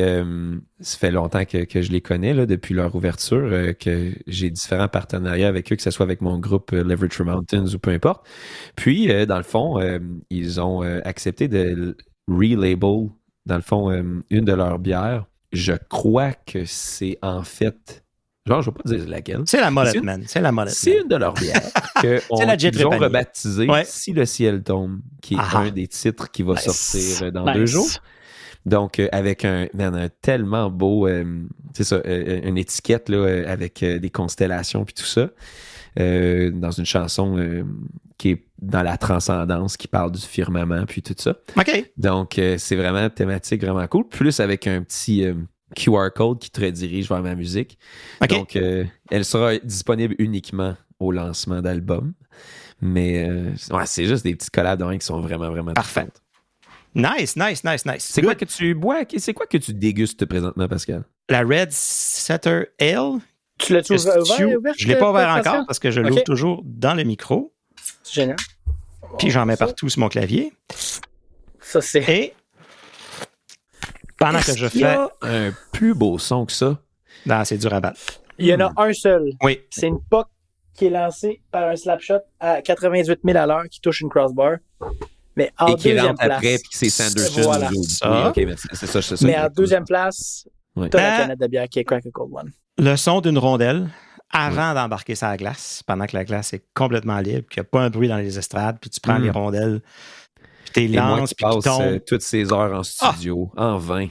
ça fait longtemps que je les connais, là, depuis leur ouverture, que j'ai différents partenariats avec eux, que ce soit avec mon groupe Leverage for Mountains ou peu importe. Puis, dans le fond, ils ont accepté de relabel, dans le fond, une de leurs bières. Je crois que c'est en fait... Genre, je ne vais pas dire laquelle. C'est la Mullet Man. C'est la Mullet Man. C'est une de leurs bières qu'ils ont rebaptisée Si le ciel tombe, qui est un des titres qui va sortir dans 2 jours. Donc, avec un tellement beau, c'est ça, une étiquette là, avec des constellations puis tout ça, dans une chanson qui est dans la transcendance, qui parle du firmament puis tout ça. OK. Donc, c'est vraiment thématique, vraiment cool. Plus avec un petit... QR code qui te redirige vers ma musique. Okay. Donc, elle sera disponible uniquement au lancement d'album. Mais c'est juste des petits collabs de qui sont vraiment, vraiment parfait. Nice. C'est quoi que tu bois? C'est quoi que tu dégustes présentement, Pascal? La Red Setter Ale. Tu l'as ouvert? Je ne l'ai pas ouvert encore parce que je l'ouvre toujours dans le micro. C'est génial. Puis j'en mets partout sur mon clavier. Ça, c'est... Et pendant que je fais un plus beau son que ça. Non, c'est dur à battre. Il y en a un seul. Oui. C'est une POC qui est lancée par un slapshot à 88 000 à l'heure qui touche une crossbar. Mais en deuxième place... après, puis c'est Sanderson. Voilà. Oui, OK, mais c'est ça. Mais en deuxième place, t'as la canette de bière qui est Crack a Cold One. Le son d'une rondelle avant d'embarquer sur la glace, pendant que la glace est complètement libre, qu'il n'y a pas un bruit dans les estrades, puis tu prends les rondelles... T'es lance, puis tu passes toutes ces heures en studio, en vain.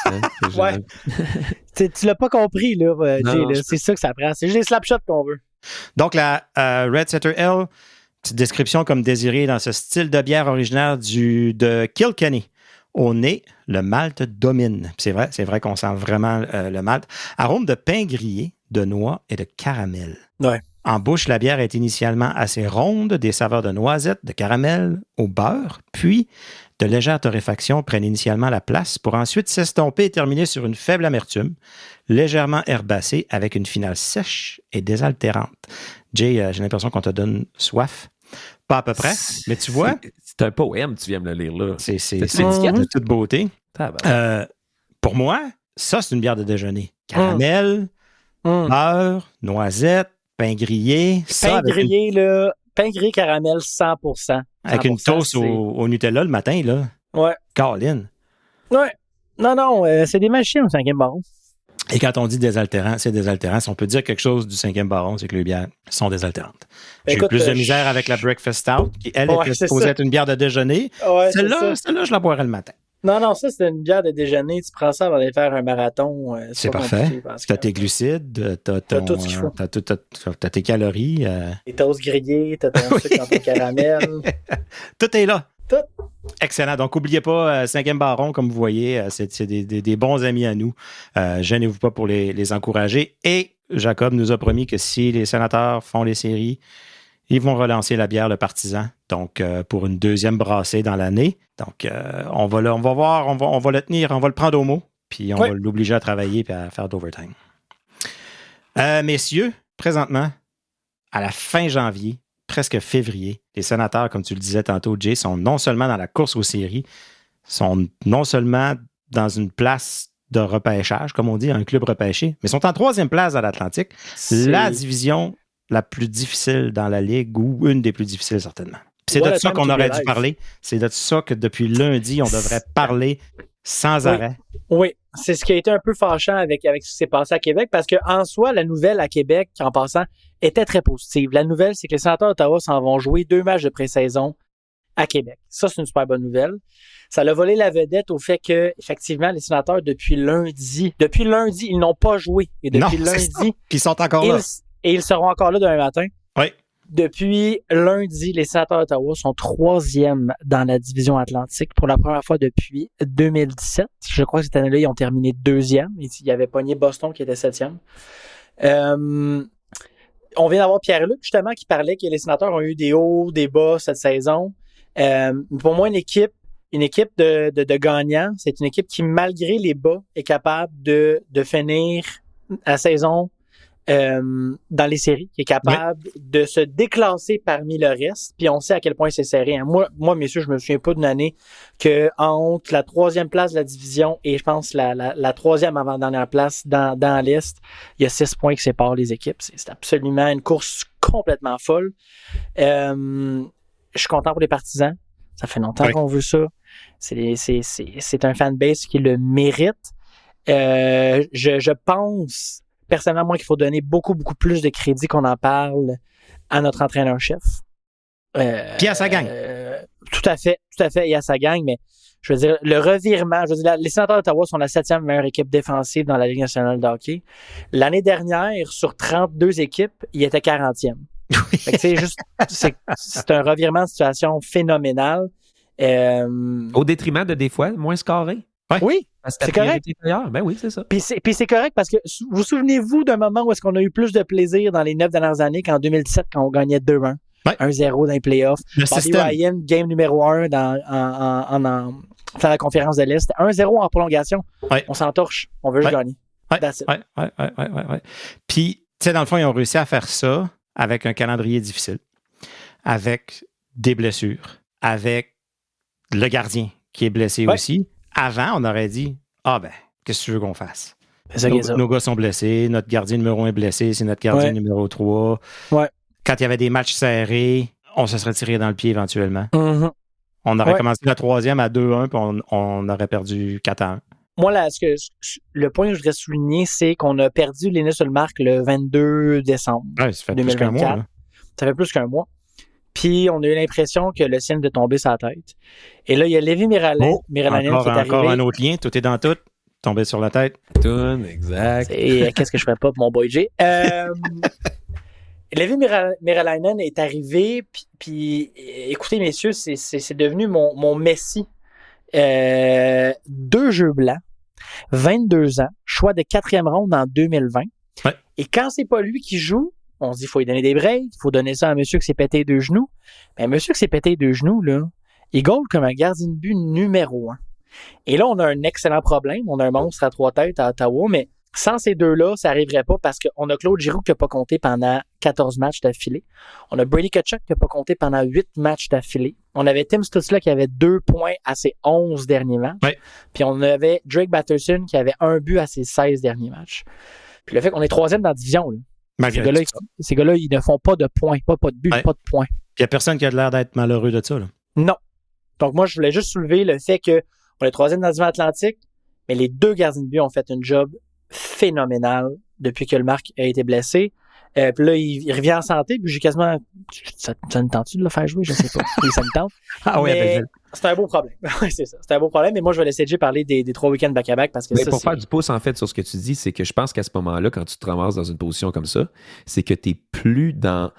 Hein, ouais. Tu l'as pas compris, là, Jay. Là. C'est ça que ça prend. C'est juste les slapshots qu'on veut. Donc, la Red Setter Ale, petite description comme désiré dans ce style de bière originaire de Kilkenny. Au nez, le malt domine. C'est vrai qu'on sent vraiment le malt. Arôme de pain grillé, de noix et de caramel. Ouais. En bouche, la bière est initialement assez ronde, des saveurs de noisettes, de caramel, au beurre, puis de légères torréfactions prennent initialement la place pour ensuite s'estomper et terminer sur une faible amertume, légèrement herbacée avec une finale sèche et désaltérante. Jay, j'ai l'impression qu'on te donne soif. Pas à peu près, mais tu vois... C'est un poème, tu viens me le lire là. C'est de toute beauté. Pour moi, ça, c'est une bière de déjeuner. Caramel, beurre, noisette, pain grillé. Pain grillé, caramel 100%. Avec une toast au Nutella le matin, là. Ouais. Caroline. Ouais. Non, c'est des machines au 5e baron. Et quand on dit désaltérant, c'est désaltérant. Si on peut dire quelque chose du 5e baron, c'est que les bières sont désaltérantes. J'ai eu plus de misère avec la Breakfast Stout, qui, elle, était supposée être une bière de déjeuner. Ouais, celle-là, je la boirais le matin. Non, ça, c'est une bière de déjeuner. Tu prends ça avant d'aller faire un marathon. C'est parfait. Tu as tes glucides, tu as tes calories. Tes toasts grillés, tu as ton sucre dans ton caramel. Tout est là. Tout. Excellent. Donc, n'oubliez pas, 5e baron, comme vous voyez, c'est des bons amis à nous. Gênez-vous pas pour les encourager. Et Jacob nous a promis que si les sénateurs font les séries, ils vont relancer la bière Le Partisan, donc pour une deuxième brassée dans l'année. Donc, on va voir, on va le tenir, on va le prendre au mot, puis on va l'obliger à travailler et à faire d'overtime. Messieurs, présentement, à la fin janvier, presque février, les sénateurs, comme tu le disais tantôt, Jay, sont non seulement dans la course aux séries, sont non seulement dans une place de repêchage, comme on dit, un club repêché, mais sont en 3e place à l'Atlantique, la division la plus difficile dans la Ligue, ou une des plus difficiles, certainement. Puis c'est de ça qu'on aurait dû parler. C'est de ça que depuis lundi, on devrait parler sans arrêt. Oui, c'est ce qui a été un peu fâchant avec ce qui s'est passé à Québec, parce qu'en soi, la nouvelle à Québec, en passant, était très positive. La nouvelle, c'est que les sénateurs d'Ottawa s'en vont jouer 2 matchs de pré-saison à Québec. Ça, c'est une super bonne nouvelle. Ça a volé la vedette au fait que, effectivement, les sénateurs, depuis lundi, ils n'ont pas joué. Et depuis lundi, puis ils sont encore là. Et ils seront encore là demain matin. Oui. Depuis lundi, les sénateurs d'Ottawa sont 3e dans la division Atlantique pour la première fois depuis 2017. Je crois que cette année-là, ils ont terminé 2e. Ils avaient pogné Boston qui était 7e. On vient d'avoir Pierre-Luc, justement, qui parlait que les sénateurs ont eu des hauts, des bas cette saison. Pour moi, une équipe de gagnants, c'est une équipe qui, malgré les bas, est capable de finir la saison dans les séries, qui est capable de se déclasser parmi le reste, puis on sait à quel point c'est serré. Hein. Moi, messieurs, je me souviens pas d'une année que entre la 3e place de la division et je pense la 3e avant-dernière place dans la liste, il y a 6 points qui séparent les équipes. C'est absolument une course complètement folle. Je suis content pour les partisans. Ça fait longtemps qu'on veut ça. C'est un fanbase qui le mérite. Je pense personnellement, moi, qu'il faut donner beaucoup, beaucoup plus de crédit qu'on en parle à notre entraîneur-chef. Puis à sa gang. Tout à fait, et à sa gang, mais je veux dire, le revirement, les sénateurs d'Ottawa sont la 7e meilleure équipe défensive dans la Ligue nationale de hockey. L'année dernière, sur 32 équipes, il était 40e. Fait que c'est un revirement de situation phénoménal. Au détriment de des fois moins scoré. Oui, c'est correct. Ben oui, c'est ça. Puis c'est correct parce que vous souvenez-vous d'un moment où est-ce qu'on a eu plus de plaisir dans les 9 dernières années qu'en 2017 quand on gagnait 2-1, 1-0 dans les playoffs. Bobby Ryan, game numéro 1 dans la conférence de l'Est. 1-0 en prolongation. On s'entorche. On veut juste gagner. Ouais. Puis, tu sais, dans le fond, ils ont réussi à faire ça avec un calendrier difficile, avec des blessures, avec le gardien qui est blessé aussi. Avant, on aurait dit, qu'est-ce que tu veux qu'on fasse? Nos gars sont blessés, notre gardien numéro 1 est blessé, c'est notre gardien numéro 3. Ouais. Quand il y avait des matchs serrés, on se serait tiré dans le pied éventuellement. Mm-hmm. On aurait commencé la 3e à 2-1, puis on aurait perdu 4-1. Moi, là, le point que je voudrais souligner, c'est qu'on a perdu Linus Ullmark le 22 décembre 2024. Plus qu'un mois, là. Ça fait plus qu'un mois. Puis, on a eu l'impression que le ciel de tomber sa tête. Et là, il y a Levi Miralainen qui est arrivé. Encore un autre lien, tout est dans tout. Tombé sur la tête. Tout, exact. Et qu'est-ce que je ferais pas pour mon boy Jay? Levi Miralainen est arrivé, puis écoutez, messieurs, c'est devenu mon Messi. 2 jeux blancs, 22 ans, choix de 4e ronde en 2020. Ouais. Et quand c'est pas lui qui joue, on se dit qu'il faut lui donner des breaks, il faut donner ça à un monsieur qui s'est pété 2 genoux. Mais monsieur qui s'est pété 2 genoux, là, il goal comme un gardien de but numéro 1. Et là, on a un excellent problème. On a un monstre à 3 têtes à Ottawa, mais sans ces deux-là, ça n'arriverait pas parce qu'on a Claude Giroux qui n'a pas compté pendant 14 matchs d'affilée. On a Brady Tkachuk qui n'a pas compté pendant 8 matchs d'affilée. On avait Tim Stützle qui avait 2 points à ses 11 derniers matchs. Ouais. Puis on avait Drake Batherson qui avait 1 but à ses 16 derniers matchs. Puis le fait qu'on est 3e dans la division, là. Ces gars-là, ils ne font pas de points, pas de but, pas de points. Il n'y a personne qui a l'air d'être malheureux de ça, là. Non. Donc moi, je voulais juste soulever le fait qu'on est 3e dans la division Atlantique, mais les 2 gardiens de but ont fait un job phénoménal depuis que le Marc a été blessé. Puis là, il revient en santé, puis j'ai quasiment... Ça me tente-tu de le faire jouer? Je sais pas. Oui, ça me tente. Ah oui, c'est un beau problème. C'est ça. C'est un beau problème, mais moi, je vais laisser Jay parler des 3 week-ends back-à-back parce que pour faire du pouce, en fait, sur ce que tu dis, c'est que je pense qu'à ce moment-là, quand tu te ramasses dans une position comme ça, c'est que t'es plus dans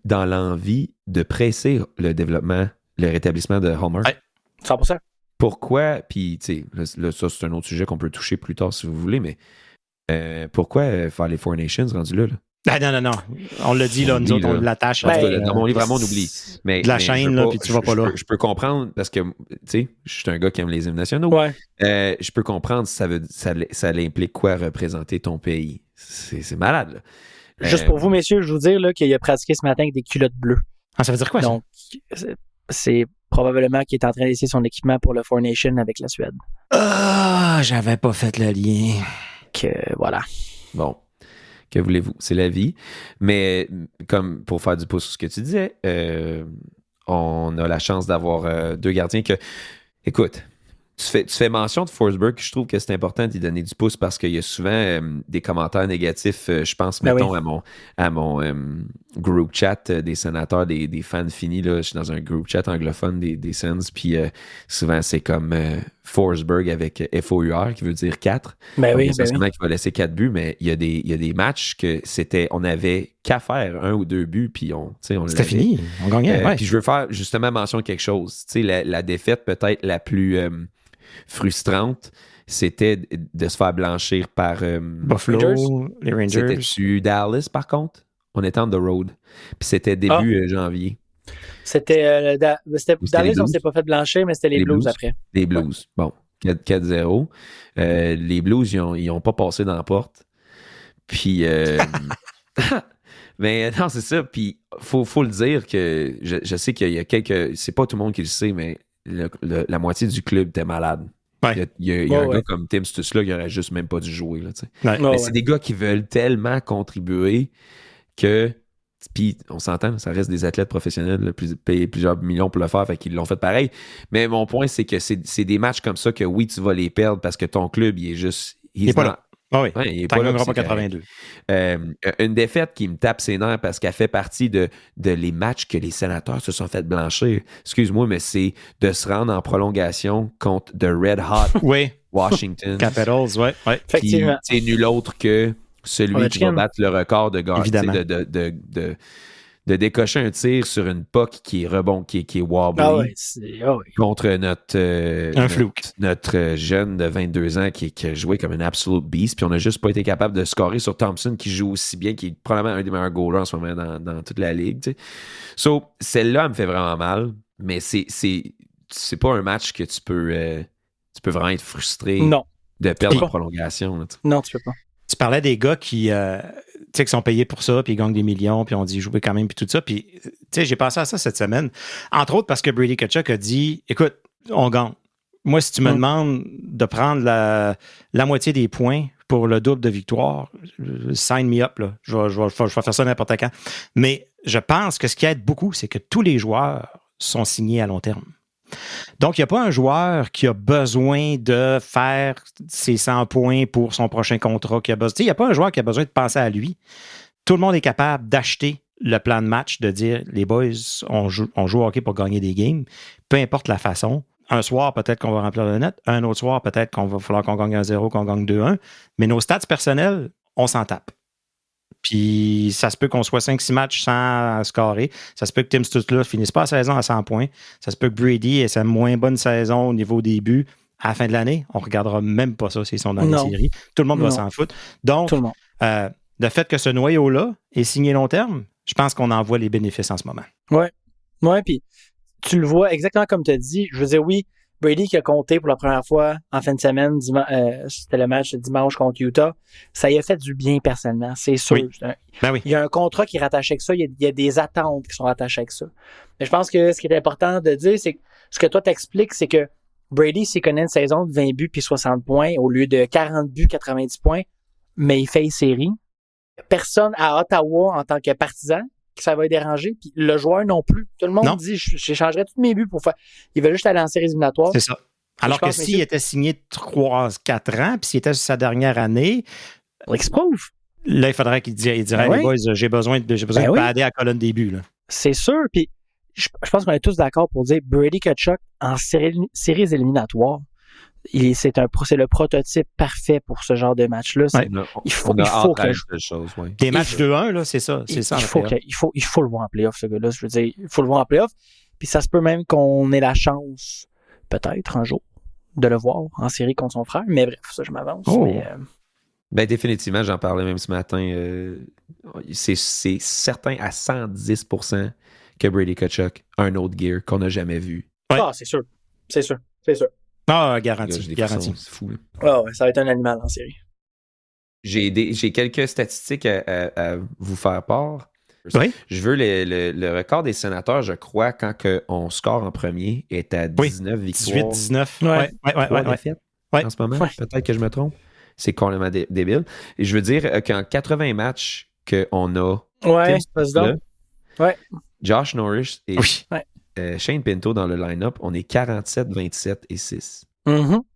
l'envie de presser le développement, le rétablissement de Homer. Ouais, 100%. Pourquoi, puis tu sais, là, ça c'est un autre sujet qu'on peut toucher plus tard si vous voulez, mais pourquoi faire les Four Nations rendus là? Non. On l'a dit, là, nous autres, on l'attache. Dans mon livre, vraiment, on oublie. De la chaîne, là, puis tu vas pas là. Je peux comprendre, parce que, tu sais, je suis un gars qui aime les hymnes nationaux. Ouais. Je peux comprendre, ça implique quoi représenter ton pays. C'est malade, là. Juste pour vous, messieurs, je vous dire là, qu'il a pratiqué ce matin avec des culottes bleues. Ah, ça veut dire quoi, ça? Donc, c'est probablement qu'il est en train d'essayer son équipement pour le Four Nations avec la Suède. Ah, j'avais pas fait le lien. Voilà. Bon, que voulez-vous? C'est la vie. Mais comme pour faire du pouce sur ce que tu disais, on a la chance d'avoir 2 gardiens que... Écoute, tu fais mention de Forsberg, je trouve que c'est important d'y donner du pouce parce qu'il y a souvent des commentaires négatifs. Je pense, mettons, à mon group chat des sénateurs, des fans finis. Là, je suis dans un group chat anglophone des Sens, puis souvent c'est comme Forsberg avec FOUR, qui veut dire 4. Ben oui, c'est qui va laisser 4 buts, mais il y a des matchs que on avait qu'à faire 1 ou 2 buts, puis c'était fini, on gagnait. Puis je veux faire justement mention de quelque chose. Tu sais, la défaite peut-être la plus frustrante, c'était de se faire blanchir par Buffalo, les Rangers. C'était-tu Dallas, par contre? On était on the road. Puis c'était début janvier. C'était Dallas, on s'est pas fait blanchir, mais c'était les Blues après. Les Blues. Bon, 4-0. Les Blues, ils ont pas passé dans la porte. Puis... mais non, c'est ça. Puis faut le dire que je sais qu'il y a quelques... C'est pas tout le monde qui le sait, mais la moitié du club était malade. Ouais. Il y a un gars comme Tim Stützle qui aurait juste même pas dû jouer. Là, mais c'est des gars qui veulent tellement contribuer que... Puis on s'entend, ça reste des athlètes professionnels, là, payer plusieurs millions pour le faire, fait qu'ils l'ont fait pareil. Mais mon point, c'est que c'est des matchs comme ça que oui, tu vas les perdre parce que ton club, il est juste... Il est pas là. Ah oui, il est pas là, pas 82. Une défaite qui me tape ses nerfs parce qu'elle fait partie de les matchs que les sénateurs se sont fait blanchir. Excuse-moi, mais c'est de se rendre en prolongation contre The Red Hot Washington. Capitals, ouais. Effectivement. C'est nul autre que celui qui va battre le record de de décocher un tir sur une puck qui est wobbly contre notre jeune de 22 ans qui a joué comme un absolute beast, puis on n'a juste pas été capable de scorer sur Thompson qui joue aussi bien, qui est probablement un des meilleurs goalers en ce moment dans toute la ligue. T'sais. So, celle-là, elle me fait vraiment mal, mais c'est pas un match que tu peux vraiment être frustré de perdre en prolongation. Là, non, tu peux pas. Tu parlais des gars qui sont payés pour ça, puis ils gagnent des millions, puis on dit jouer quand même, puis tout ça. Puis, j'ai pensé à ça cette semaine. Entre autres parce que Brady Tkachuk a dit, écoute, on gagne. Moi, si tu me demandes de prendre la moitié des points pour le double de victoire, sign me up, là. Je vais faire ça n'importe quand. Mais je pense que ce qui aide beaucoup, c'est que tous les joueurs sont signés à long terme. Donc, il n'y a pas un joueur qui a besoin de faire ses 100 points pour son prochain contrat. Il n'y a pas un joueur qui a besoin de penser à lui. Tout le monde est capable d'acheter le plan de match, de dire, les boys, on joue au hockey pour gagner des games, peu importe la façon. Un soir, peut-être qu'on va remplir le net. Un autre soir, peut-être qu'on va falloir qu'on gagne 1-0, qu'on gagne 2-1. Mais nos stats personnels, on s'en tape. Puis ça se peut qu'on soit 5-6 matchs sans scorer. Ça se peut que Tim Stützle ne finisse pas la saison à 100 points. Ça se peut que Brady ait sa moins bonne saison au niveau des buts à la fin de l'année. On ne regardera même pas ça s'ils sont dans les séries. Tout le monde va s'en foutre. Donc, le fait que ce noyau-là est signé long terme, je pense qu'on en voit les bénéfices en ce moment. Oui, puis tu le vois exactement comme tu as dit. Je veux dire, oui, Brady qui a compté pour la première fois en fin de semaine, c'était le match de dimanche contre Utah, ça y a fait du bien personnellement, c'est sûr. Oui. Ben oui. Il y a un contrat qui est rattaché avec ça, il y a des attentes qui sont rattachées avec ça. Mais je pense que ce qui est important de dire, c'est que ce que toi t'expliques, c'est que Brady, s'il connaît une saison de 20 buts puis 60 points, au lieu de 40 buts, 90 points, mais il fait une série, personne à Ottawa en tant que partisan que ça va le déranger, puis le joueur non plus. Tout le monde dit, j'échangerais tous mes buts pour faire... Il veut juste aller en séries éliminatoires. C'est ça. Alors que s'il était signé 3-4 ans, puis s'il était sur sa dernière année... Il se prouve. Là, il faudrait qu'il dirait, les boys, j'ai besoin de padder à la colonne des buts. Là. C'est sûr, puis je pense qu'on est tous d'accord pour dire Brady Tkachuk en séries éliminatoires, c'est le prototype parfait pour ce genre de match-là. Il faut que chose, des matchs 2-1, là, c'est ça. Il faut le voir en playoff, ce gars-là. Je veux dire, il faut le voir en playoff. Puis ça se peut même qu'on ait la chance, peut-être un jour, de le voir en série contre son frère. Mais bref, ça, je m'avance. Ben définitivement, j'en parlais même ce matin. C'est certain à 110% que Brady Tkachuk a un autre gear qu'on n'a jamais vu. Ah, c'est sûr. C'est sûr. Ah, garanti. C'est fou. Ça va être un animal en série. J'ai quelques statistiques à vous faire part. Oui. Je veux le record des sénateurs, je crois, quand on score en premier, est à 19 victoires. 18-19. Ouais. En ce moment, peut-être que je me trompe. C'est complètement débile. Et je veux dire qu'en 80 matchs qu'on a... Josh Norris et Shane Pinto dans le line-up, on est 47, 27 et 6. Donc,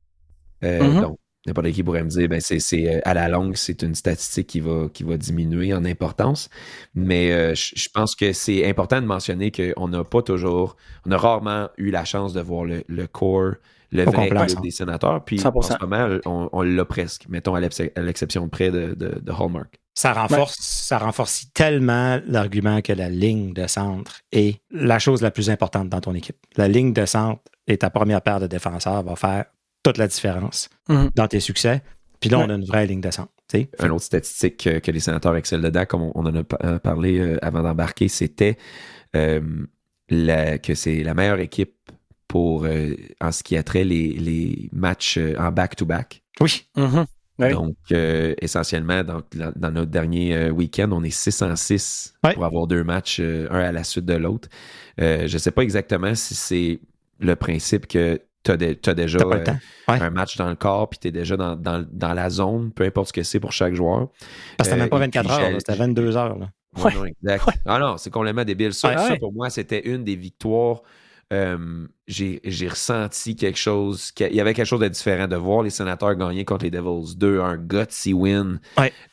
n'importe qui pourrait me dire, c'est à la longue, c'est une statistique qui va diminuer en importance. Mais je pense que c'est important de mentionner qu'on n'a rarement eu la chance de voir le core, le vrai club des sénateurs. Puis 100%. En ce moment, on l'a presque, mettons à l'exception près de Hallmark. Ça renforce tellement l'argument que la ligne de centre est la chose la plus importante dans ton équipe. La ligne de centre et ta première paire de défenseurs va faire toute la différence dans tes succès. Puis là, on a une vraie ligne de centre. Une autre statistique que les sénateurs excellent dedans, comme on en a parlé avant d'embarquer, c'était que c'est la meilleure équipe pour en ce qui a trait les matchs en back-to-back. Oui. Donc, essentiellement, dans notre dernier week-end, on est 6-6 pour avoir 2 matchs, un à la suite de l'autre. Je ne sais pas exactement si c'est le principe que tu as déjà un match dans le corps puis tu es déjà dans la zone, peu importe ce que c'est pour chaque joueur. Parce que c'était même pas 24 heures, c'était 22 heures. Là. Non, exact. Ah non, c'est complètement débile. Ça, pour moi, c'était une des victoires. J'ai ressenti quelque chose, il y avait quelque chose de différent de voir les sénateurs gagner contre les Devils 2, un gutsy win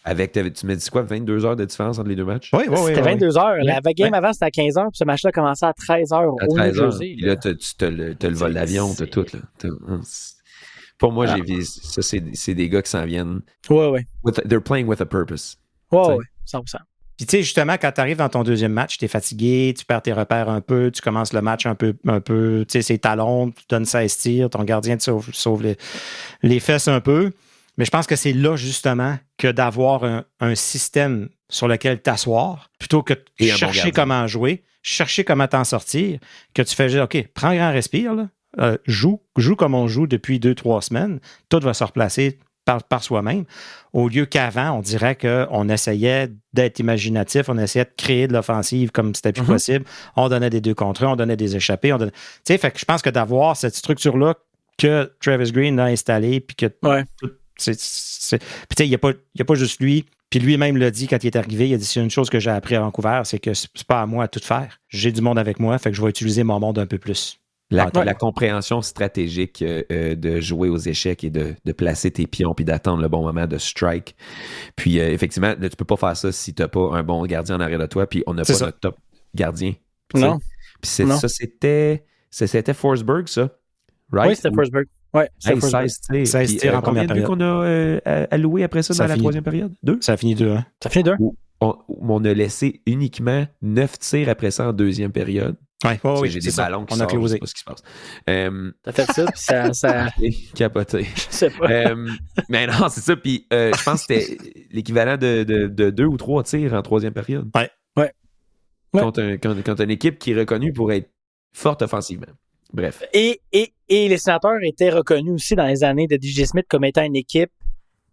avec, tu m'as dit quoi, 22 heures de différence entre les deux matchs? Oui. C'était 22 heures. La game avant, c'était à 15 heures, puis ce match-là a commencé à 13 heures au New Jersey. Puis là, tu as le vol d'avion, tu as tout. Là. Pour moi, j'ai vu ça, c'est des gars qui s'en viennent. Ouais. They're playing with a purpose. Ouais, 100%. Puis tu sais, justement, quand tu arrives dans ton deuxième match, tu es fatigué, tu perds tes repères un peu, tu commences le match un peu tu sais, c'est talons, tu donnes 16 tirs, ton gardien te sauve les fesses un peu. Mais je pense que c'est là, justement, que d'avoir un système sur lequel t'asseoir, plutôt que de chercher comment jouer, chercher comment t'en sortir, que tu fais juste, OK, prends un grand respire, là, joue comme on joue depuis 2-3 semaines, tout va se replacer par soi-même, au lieu qu'avant, on dirait qu'on essayait d'être imaginatif, on essayait de créer de l'offensive comme c'était plus possible, on donnait des 2 contre 1, on donnait des échappées, tu sais, fait que je pense que d'avoir cette structure-là que Travis Green a installée, puis que puis tu sais, il n'y a pas juste lui, puis lui-même l'a dit quand il est arrivé, il a dit, c'est une chose que j'ai appris à Vancouver, c'est que c'est pas à moi de tout faire. J'ai du monde avec moi, fait que je vais utiliser mon monde un peu plus. La compréhension stratégique de jouer aux échecs et de placer tes pions puis d'attendre le bon moment de strike. Puis effectivement, là, tu peux pas faire ça si tu n'as pas un bon gardien en arrière de toi, puis on n'a pas notre top gardien. Non. Puis ça, c'était Forsberg, ça. Right? Oui, c'était Forsberg. Oui, c'était 16 tirs en première période. Combien qu'on a alloué après ça dans la troisième période? 2? Ça a fini 2-1. Ça a fini 2? On a laissé uniquement 9 tirs après ça en deuxième période. Oui, j'ai des ballons qui sortent, je sais pas ce qui se passe. T'as fait ça, puis ça... Capoté. Je sais pas. Mais non, c'est ça. Puis je pense que c'était l'équivalent de 2 ou 3 tirs en troisième période. Ouais. Contre une équipe qui est reconnue pour être forte offensivement. Bref. Et les Sénateurs étaient reconnus aussi dans les années de DJ Smith comme étant une équipe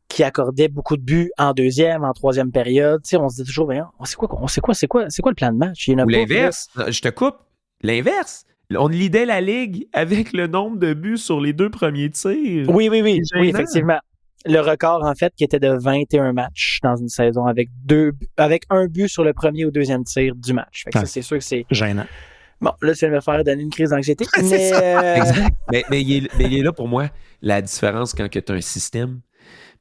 qui accordait beaucoup de buts en deuxième, en troisième période. Tu sais, on se dit toujours, c'est quoi le plan de match? Ou l'inverse. Je te coupe. L'inverse. On lidait la Ligue avec le nombre de buts sur les 2 premiers tirs. Oui, effectivement. Le record, en fait, qui était de 21 matchs dans une saison avec un but sur le premier ou deuxième tir du match. Fait que ça, c'est sûr que c'est gênant. Bon, là, tu viens de me faire donner une crise d'anxiété. C'est ça. Exact. Mais il est là pour moi, la différence quand tu as un système.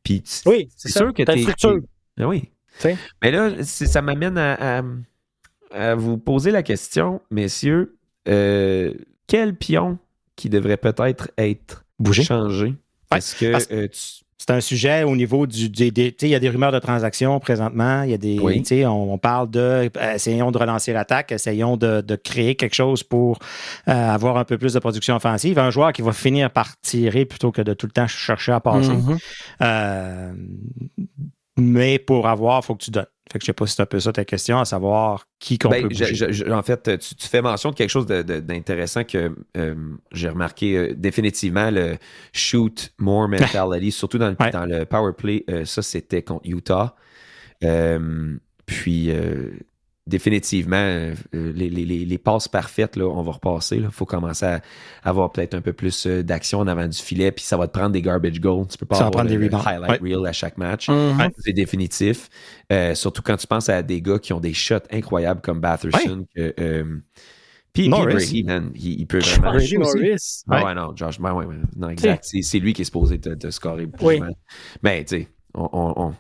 Puis oui, c'est sûr que tu as une structure. Oui. T'sais. Mais là, ça m'amène à vous poser la question, messieurs, quel pion qui devrait peut-être être changé? Parce que c'est un sujet au niveau il y a des rumeurs de transactions présentement. Il y a des, on parle de essayons de relancer l'attaque, essayons de créer quelque chose pour avoir un peu plus de production offensive. Un joueur qui va finir par tirer plutôt que de tout le temps chercher à passer. Mais pour avoir, il faut que tu donnes. Fait que je sais pas si c'est un peu ça ta question, à savoir qui qu'on peut bouger. En fait, tu fais mention de quelque chose d'intéressant que j'ai remarqué définitivement, le shoot more mentality, surtout dans le power play. Ça, c'était contre Utah. Puis, définitivement, les passes parfaites, là, on va repasser. Il faut commencer à avoir peut-être un peu plus d'action en avant du filet, puis ça va te prendre des garbage goals. Tu peux pas avoir des highlight reel à chaque match. C'est définitif. Surtout quand tu penses à des gars qui ont des shots incroyables comme Batherson. Puis Brady, man, il peut vraiment... Norris. Non, Josh, non, exact. C'est lui qui est supposé te scorer plus souvent. Mais, tu sais,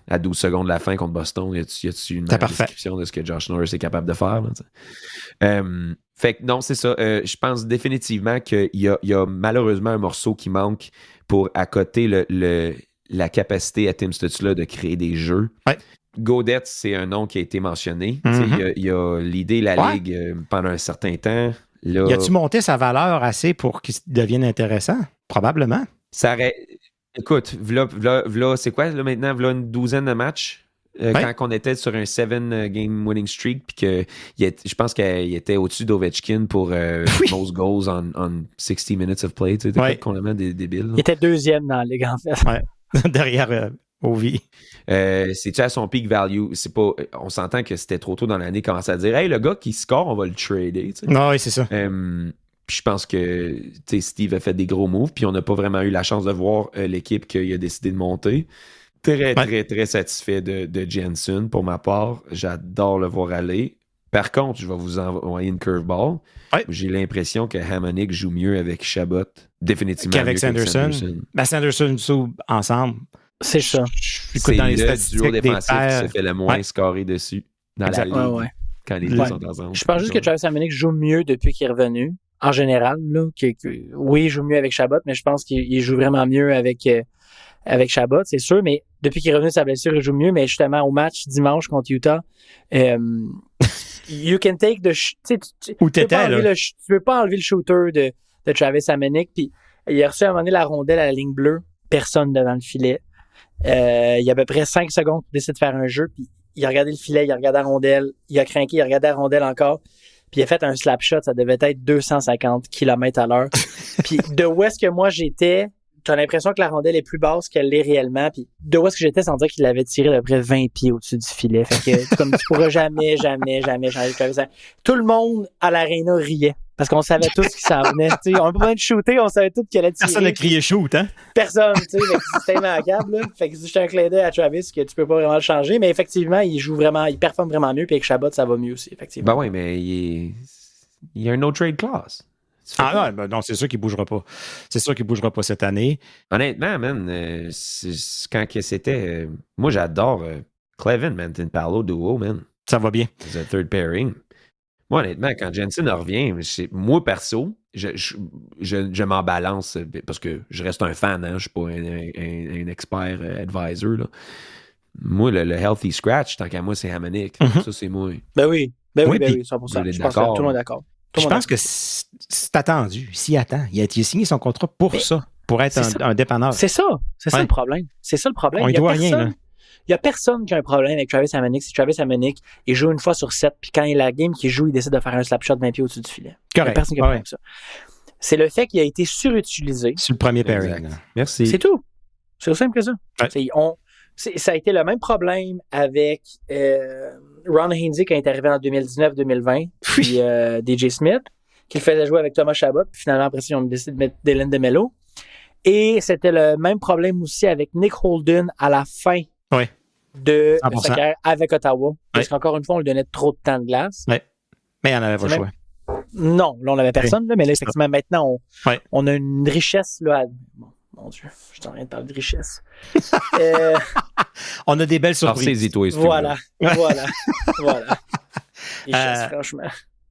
à 12 secondes de la fin contre Boston, y a-tu une description de ce que Josh Norris est capable de faire? Là, fait que non, c'est ça. Je pense définitivement qu'il y a malheureusement un morceau qui manque pour accoter la capacité à Tim Stützle de créer des jeux. Gaudette, c'est un nom qui a été mentionné. Il y a l'idée la Ligue pendant un certain temps. Là, y a-tu monté sa valeur assez pour qu'il devienne intéressant? Probablement. Ça aurait... Écoute, v'là, c'est quoi là maintenant? V'là une douzaine de matchs quand on était sur un 7-game winning streak, puis que je pense qu'il était au-dessus d'Ovechkin pour most goals on 60 minutes of play. Tu sais, complètement débile. Il était deuxième dans la Ligue, en fait. Derrière Ovi. C'est-tu à son peak value? C'est pas, on s'entend que c'était trop tôt dans l'année, commencer à dire, hey, le gars qui score, on va le trader. Tu sais. Non, oui, c'est ça. Puis je pense que Steve a fait des gros moves, puis on n'a pas vraiment eu la chance de voir l'équipe qu'il a décidé de monter. Très, très, très satisfait de Jensen pour ma part. J'adore le voir aller. Par contre, je vais vous envoyer une curveball. J'ai l'impression que Hamonic joue mieux avec Chabot, définitivement qu'avec Sanderson. Sanderson joue ensemble. C'est ça. C'est le duo défensif qui se fait le moins scorer dessus dans la ligue quand les deux sont ensemble. Je pense juste que Travis Hamonic joue mieux depuis qu'il est revenu. En général, là, oui, il joue mieux avec Chabot, mais je pense qu'il joue vraiment mieux avec Chabot, c'est sûr. Mais depuis qu'il est revenu de sa blessure, il joue mieux. Mais justement, au match dimanche contre Utah, you can take où t'étais, là? Tu peux pas enlever le shooter de Travis Hamonic. Puis il a reçu à un moment donné la rondelle à la ligne bleue, personne devant le filet. Il y a à peu près 5 secondes pour décider de faire un jeu. Puis il a regardé le filet, il a regardé la rondelle, il a craqué, il a regardé la rondelle encore. Puis il a fait un slap shot, ça devait être 250 km/h. Puis de où est-ce que moi j'étais, t'as l'impression que la rondelle est plus basse qu'elle l'est réellement. Puis de où est-ce que j'étais sans dire qu'il l'avait tiré d'à peu près 20 pieds au-dessus du filet. Fait que comme tu pourras jamais changer. Tout le monde à l'aréna riait. Parce qu'on savait tous qu'il s'en venait. On n'a pas besoin de shooter, on savait tous qu'il allait tirer. Personne n'a crié shoot, hein? Personne, tu sais. C'était immanquable, là. Fait que c'est juste un clin d'œil à Travis que tu peux pas vraiment le changer. Mais effectivement, il performe vraiment mieux. Puis avec Chabot, ça va mieux aussi, effectivement. Ben oui, mais il y a un no-trade clause. Non, c'est sûr qu'il bougera pas. C'est sûr qu'il bougera pas cette année. Honnêtement, man, quand que c'était... moi, j'adore Clevin, man. Tinpallo duo, man. Ça va bien. C'est un third pairing. Moi, honnêtement, quand Jensen revient, moi, perso, je m'en balance parce que je reste un fan, hein, je suis pas un expert advisor. Là. Moi, le healthy scratch, tant qu'à moi, c'est Hamonic. Ça, c'est moi. Ben oui, 100%. Je pense que tout le monde est d'accord. Je pense que c'est attendu. S'il attend. Il a signé son contrat pour ça, pour être un dépanneur. C'est ça. C'est ça le problème. C'est ça le problème. On ne doit rien, là. Il n'y a personne qui a un problème avec Travis Hamonic. Si Travis Hamonic, il joue une fois sur 7, puis quand il a la game qu'il joue, il décide de faire un slap shot 20 pieds au-dessus du filet. Il n'y a personne qui a un problème avec ça. c'est le fait qu'il a été surutilisé. C'est le premier pairing. Merci. C'est tout. C'est aussi simple que ça. Ouais. Ça a été le même problème avec Ron Hainsey quand il est arrivé en 2019-2020, puis DJ Smith, qu'il faisait jouer avec Thomas Chabot, puis finalement, après ça, ils ont décidé de mettre Dylan DeMello. Et c'était le même problème aussi avec Nick Holden à la fin de sa carrière avec Ottawa, parce qu'encore une fois, on lui donnait trop de temps de glace. Oui. Mais il n'y en avait pas le choix. Non, là, on n'avait personne, là, mais là, effectivement, maintenant, on a une richesse. Là, bon, mon Dieu, je suis en train de parler de richesse. On a des belles surprises. Voilà. Richesse, franchement.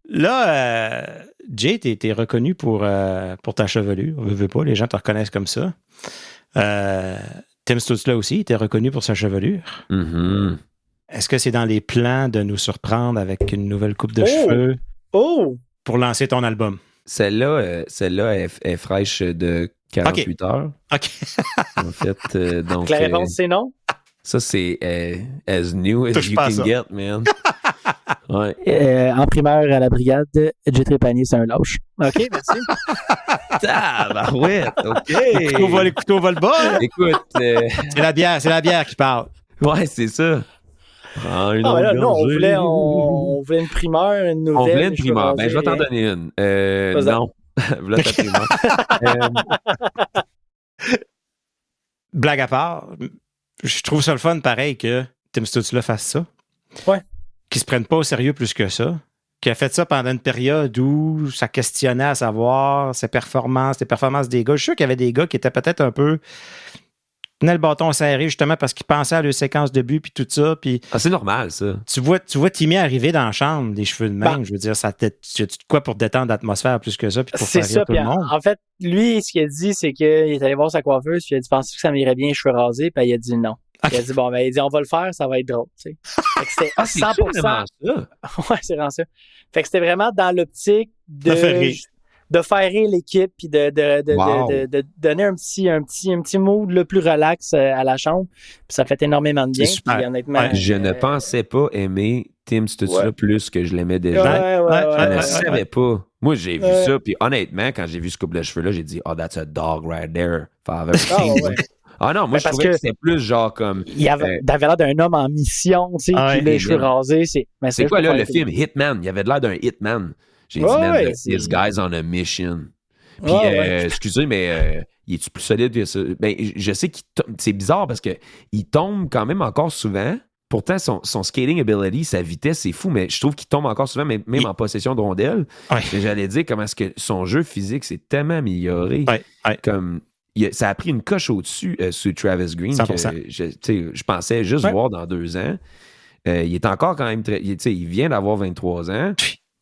Là, Jay, t'es reconnu pour ta chevelure. On veut pas, les gens te reconnaissent comme ça. Tim Stützle aussi, t'es reconnu pour sa chevelure. Mm-hmm. Est-ce que c'est dans les plans de nous surprendre avec une nouvelle coupe de cheveux pour lancer ton album? Celle-là est fraîche de 48 heures. OK. En fait, donc... La réponse, c'est non? Ça, c'est as new as you can get, man. Ouais. En primaire à la brigade, J. Trépanier, c'est un lâche. OK, merci. Tabarouette, OK. Les couteaux volent bas. Écoute... C'est la bière qui parle. Ouais, c'est ça. Non, on voulait une primeur, une nouvelle. On voulait une primeur. Ben, je vais t'en donner une. Non. Voilà ta primeur. Blague à part, je trouve ça le fun, pareil, que Tim Stützle fasse ça. Ouais. Qu'il se prenne pas au sérieux plus que ça. Qu'il a fait ça pendant une période où ça questionnait à savoir ses performances, les performances des gars. Je suis sûr qu'il y avait des gars qui étaient peut-être un peu... tenaient le bâton serré justement parce qu'ils pensaient à leur séquence de but puis tout ça. Puis c'est normal, ça. Tu vois Timmy arriver dans la chambre, des cheveux de même. Je veux dire, ça tu as quoi pour détendre l'atmosphère plus que ça puis pour faire rire tout le monde? En fait, lui, ce qu'il a dit, c'est qu'il est allé voir sa coiffeuse puis il a dit « Penses-tu que ça m'irait bien les cheveux rasés? » Puis il a dit non. Okay. Il a dit « On va le faire, ça va être drôle. » Fait que c'était 100%. C'est ça. Ouais, c'est vraiment ça. Fait que c'était vraiment dans l'optique de faire rire l'équipe puis de donner un petit mood le plus relax à la chambre. Puis ça fait énormément de bien. Puis, honnêtement, je ne pensais pas aimer Tim Stützle plus que je l'aimais déjà. Je ne savais pas. Moi, j'ai vu ça. Puis honnêtement, quand j'ai vu ce couple de cheveux-là, j'ai dit « Oh, that's a dog right there, father. » Ah non, moi, je trouvais que c'était plus genre comme... Il avait l'air d'un homme en mission, tu sais, puis les cheveux rasés. C'est quoi, là, le film Hitman? Il avait l'air d'un Hitman. J'ai dit, man, this guy's on a mission. Puis, excusez, mais il est-tu plus solide que ça? Ben, je sais c'est bizarre parce qu'il tombe quand même encore souvent. Pourtant, son skating ability, sa vitesse, c'est fou, mais je trouve qu'il tombe encore souvent, même en possession de rondelles. J'allais dire comment est-ce que son jeu physique s'est tellement amélioré. Comme... ça a pris une coche au-dessus sur Travis Green. Que je pensais juste voir dans 2 ans. Il est encore quand même très... Il vient d'avoir 23 ans.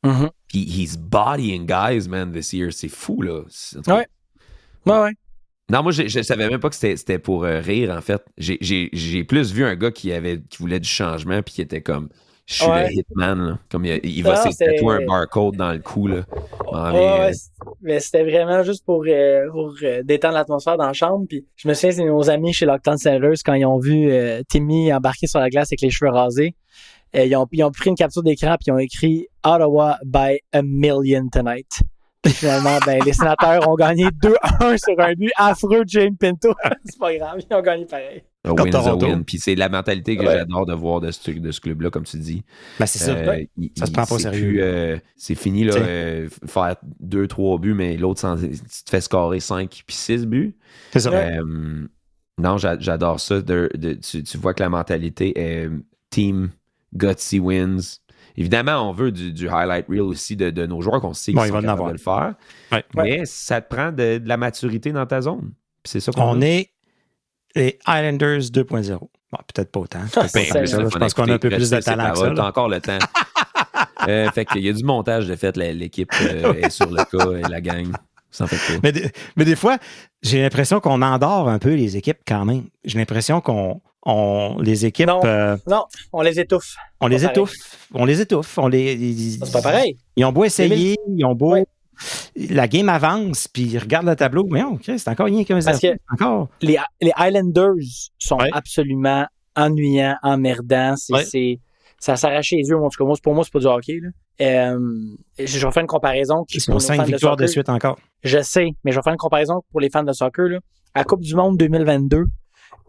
Mm-hmm. Puis he's bodying guys, man, this year. C'est fou, là. Ouais. Non, moi, je savais même pas que c'était pour rire, en fait. J'ai plus vu un gars qui voulait du changement puis qui était comme... Je suis le hitman, là. Comme il va tatouer un barcode dans le cou, là. Mais c'était vraiment juste pour détendre l'atmosphère dans la chambre. Puis je me souviens, c'est nos amis chez Lockdown Sellers, quand ils ont vu Timmy embarquer sur la glace avec les cheveux rasés, ils ont pris une capture d'écran puis ils ont écrit « Ottawa by a million tonight ». Puis finalement, les sénateurs ont gagné 2-1 sur un but affreux de Jane Pinto. C'est pas grave, ils ont gagné pareil. A win is a win. Puis c'est la mentalité que j'adore de voir de ce club-là, comme tu dis. Ben c'est ça. Ça se prend pas au sérieux. C'est fini, là, faire 2-3 buts, mais l'autre, tu te fais scorer 5 puis 6 buts. C'est ça. Non, j'adore ça. Tu vois que la mentalité est team, gutsy wins. Évidemment, on veut du highlight reel aussi de nos joueurs qu'on sait qu'ils sont capables de le faire. Mais ça te prend de la maturité dans ta zone. Puis c'est ça qu'on est les Islanders 2.0. Bon, peut-être pas autant. Je pense qu'on a un peu plus de talent que ça. T'as encore le temps. Fait qu'il y a du montage de fait. L'équipe est sur le cas et la gang. Ça en fait pas. Mais des fois, j'ai l'impression qu'on endort un peu les équipes quand même. J'ai l'impression les équipes... Non, on les étouffe. On les étouffe. C'est pas pareil. Ils ont beau essayer, ils ont beau... Ouais. La game avance, puis ils regardent le tableau. Mais c'est encore rien qu'un zéro. Parce que encore. Les Islanders sont absolument ennuyants, emmerdants. Ça s'arrache les yeux. Pour moi, c'est pas du hockey. Là. Je vais faire une comparaison. Ils sont 5 victoires de suite encore. Je sais, mais je vais faire une comparaison pour les fans de soccer. Là. À la Coupe du Monde 2022,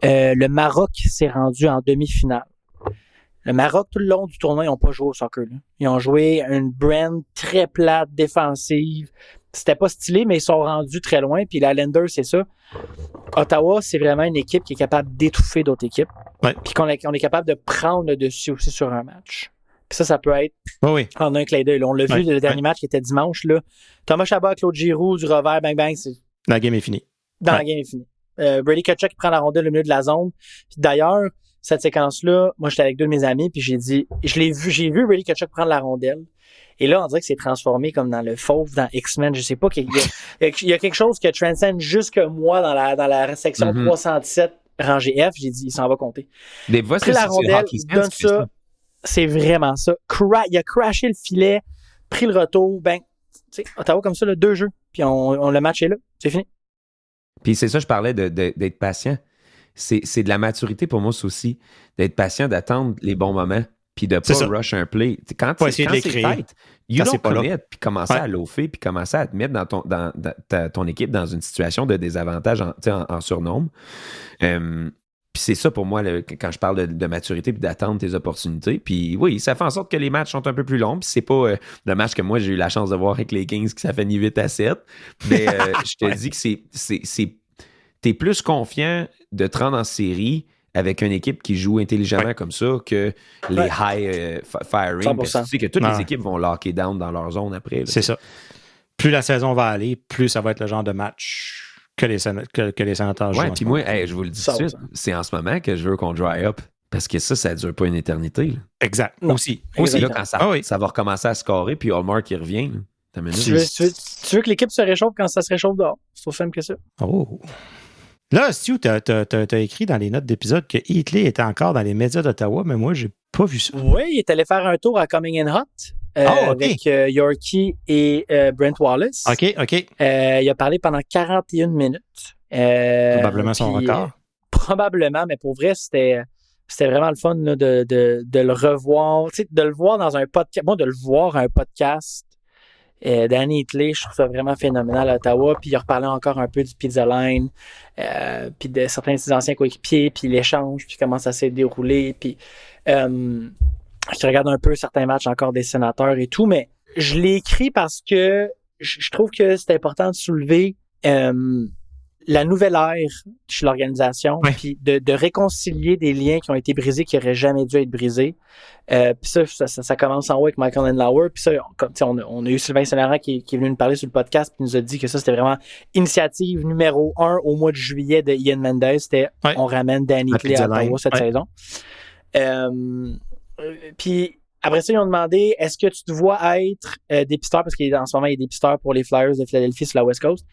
le Maroc s'est rendu en demi-finale. Le Maroc, tout le long du tournoi, ils n'ont pas joué au soccer. Là. Ils ont joué une brand très plate, défensive. C'était pas stylé, mais ils sont rendus très loin. Puis la Highlanders, c'est ça. Ottawa, c'est vraiment une équipe qui est capable d'étouffer d'autres équipes. Ouais. Puis qu'on est capable de prendre le dessus aussi sur un match. Puis ça peut être en un clin d'œil. On l'a vu, le dernier match qui était dimanche. Là. Thomas Chabot, Claude Giroux, du revers, bang bang. La game est finie. La game est finie. Brady Tkachuk qui prend la rondelle au milieu de la zone. Puis d'ailleurs, cette séquence-là, moi j'étais avec deux de mes amis, puis j'ai vu Brady Tkachuk prendre la rondelle. Et là, on dirait que c'est transformé comme dans le fauve, dans X-Men. Je sais pas, il y a quelque chose qui transcende jusque moi dans la section 317, rangée F. J'ai dit, il s'en va compter. Des fois, pris la rondelle, il donne ça. C'est vraiment ça. Il a crashé le filet, pris le retour. Ben, tu sais, Ottawa comme ça, là, 2 jeux. Puis le match est là. C'est fini. Puis c'est ça, je parlais d'être patient. C'est de la maturité pour moi, c'est aussi d'être patient, d'attendre les bons moments, puis de ne pas rush un play. Quand c'est tight, you don't commit, puis commencer à loafer, puis commencer à te mettre dans ton équipe dans une situation de désavantage en surnombre. Puis c'est ça pour moi, quand je parle de maturité, puis d'attendre tes opportunités. Puis oui, ça fait en sorte que les matchs sont un peu plus longs, puis c'est pas le match que moi j'ai eu la chance de voir avec les Kings, qui ça finit 8-7. Mais je te dis que t'es plus confiant de te rendre en série avec une équipe qui joue intelligemment comme ça que les high firing. Parce que tu sais que toutes les équipes vont locker down dans leur zone après. Là. C'est ça. Plus la saison va aller, plus ça va être le genre de match que les sénateurs jouent. Ouais, puis moi, je vous le dis tout de suite, c'est en ce moment que je veux qu'on dry up. Parce que ça dure pas une éternité. Là. Exact. Aussi. Là, quand ça va recommencer à scorer, puis Hallmark, il revient. Là. Tu veux que l'équipe se réchauffe quand ça se réchauffe dehors? C'est aussi simple que ça. Oh. Là, Stu, t'as écrit dans les notes d'épisode que Heatley était encore dans les médias d'Ottawa, mais moi, j'ai pas vu ça. Oui, il est allé faire un tour à Coming in Hot avec Yorkie et Brent Wallace. OK. Il a parlé pendant 41 minutes. Probablement son record. Probablement, mais pour vrai, c'était vraiment le fun là, de le revoir. Tu sais, de le voir dans un podcast. Moi, de le voir à un podcast. Danny Heatley, je trouve ça vraiment phénoménal à Ottawa. Puis il a reparlé encore un peu du Pizza Line, puis de certains de ses anciens coéquipiers, puis l'échange, puis comment ça s'est déroulé. Puis je regarde un peu certains matchs encore des Sénateurs et tout, mais je l'ai écrit parce que je trouve que c'est important de soulever la nouvelle ère chez l'organisation, puis de réconcilier des liens qui ont été brisés, qui n'auraient jamais dû être brisés. Puis ça commence en haut avec Michael Andlauer. Puis ça, on a eu Sylvain Saint-Laurent qui est venu nous parler sur le podcast, puis nous a dit que ça, c'était vraiment initiative numéro 1 au mois de juillet de Ian Mendes. C'était on ramène Danny Heatley à Ottawa cette saison. Puis après ça, ils ont demandé est-ce que tu te vois être dépisteur, parce qu'en ce moment, il est dépisteur pour les Flyers de Philadelphie sur la West Coast.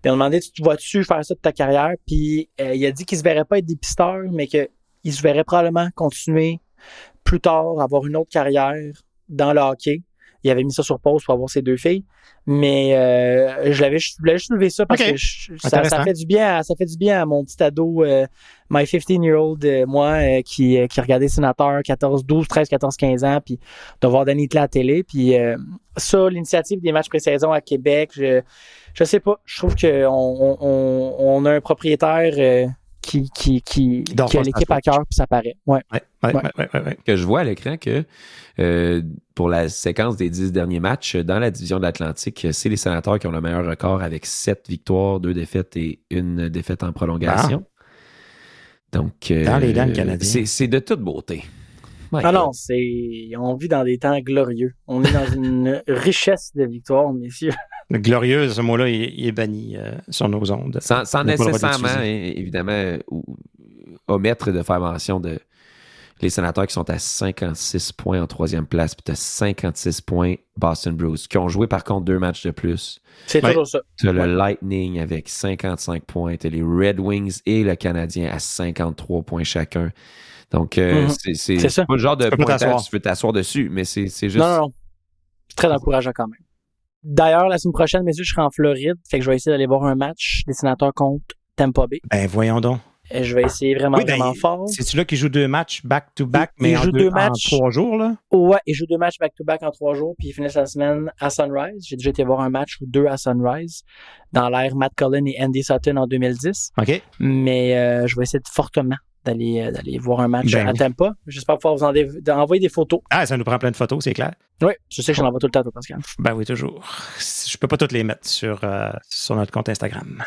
Puis ils ont demandé tu te vois-tu faire ça de ta carrière? Puis il a dit qu'il se verrait pas être dépisteur, mais qu'il se verrait probablement continuer plus tard, avoir une autre carrière dans le hockey. Il avait mis ça sur pause pour avoir ses 2 filles. Mais je voulais juste lever ça parce que ça fait du bien à mon petit ado, my 15-year-old, moi, qui regardait Sénateur 12, 13, 14, 15 ans, puis de voir Danny Heatley à la télé. Puis ça, l'initiative des matchs pré-saison à Québec, je sais pas. Je trouve qu'on a un propriétaire qui a l'équipe à cœur, puis ça paraît. Ouais. Que je vois à l'écran que pour la séquence des 10 derniers matchs, dans la division de l'Atlantique, c'est les Sénateurs qui ont le meilleur record avec 7 victoires, 2 défaites et 1 défaite en prolongation. Donc, dans les dents canadiens. C'est de toute beauté. Non, on vit dans des temps glorieux. On est dans une richesse de victoires, messieurs. Glorieux, ce mot-là, il est banni sur nos ondes. Sans nécessairement, évidemment, omettre de faire mention de les Sénateurs qui sont à 56 points en 3e place, puis tu as 56 points Boston Bruins, qui ont joué par contre 2 matchs de plus. C'est toujours ça. Tu as le Lightning avec 55 points, tu as les Red Wings et le Canadien à 53 points chacun. Donc, c'est pas le genre de pointage tu veux t'asseoir dessus, mais c'est juste... Non. C'est très encourageant quand même. D'ailleurs, la semaine prochaine, messieurs, je serai en Floride, fait que je vais essayer d'aller voir un match des Sénateurs contre Tampa Bay. Ben, voyons donc. Je vais essayer vraiment fort. C'est-tu là qui joue 2 matchs back-to-back, mais en 3 jours, là? Ouais, il joue 2 matchs back-to-back en 3 jours, puis il finit la semaine à Sunrise. J'ai déjà été voir un match ou 2 à Sunrise, dans l'ère Matt Cullen et Andy Sutton en 2010. OK. Mais je vais essayer fortement d'aller voir un match à Tampa. J'espère pouvoir vous envoyer des photos. Ah, ça nous prend plein de photos, c'est clair. Oui, je sais que j'en envoie tout le temps, toi, Pascal. Ben oui, toujours. Je peux pas toutes les mettre sur notre compte Instagram.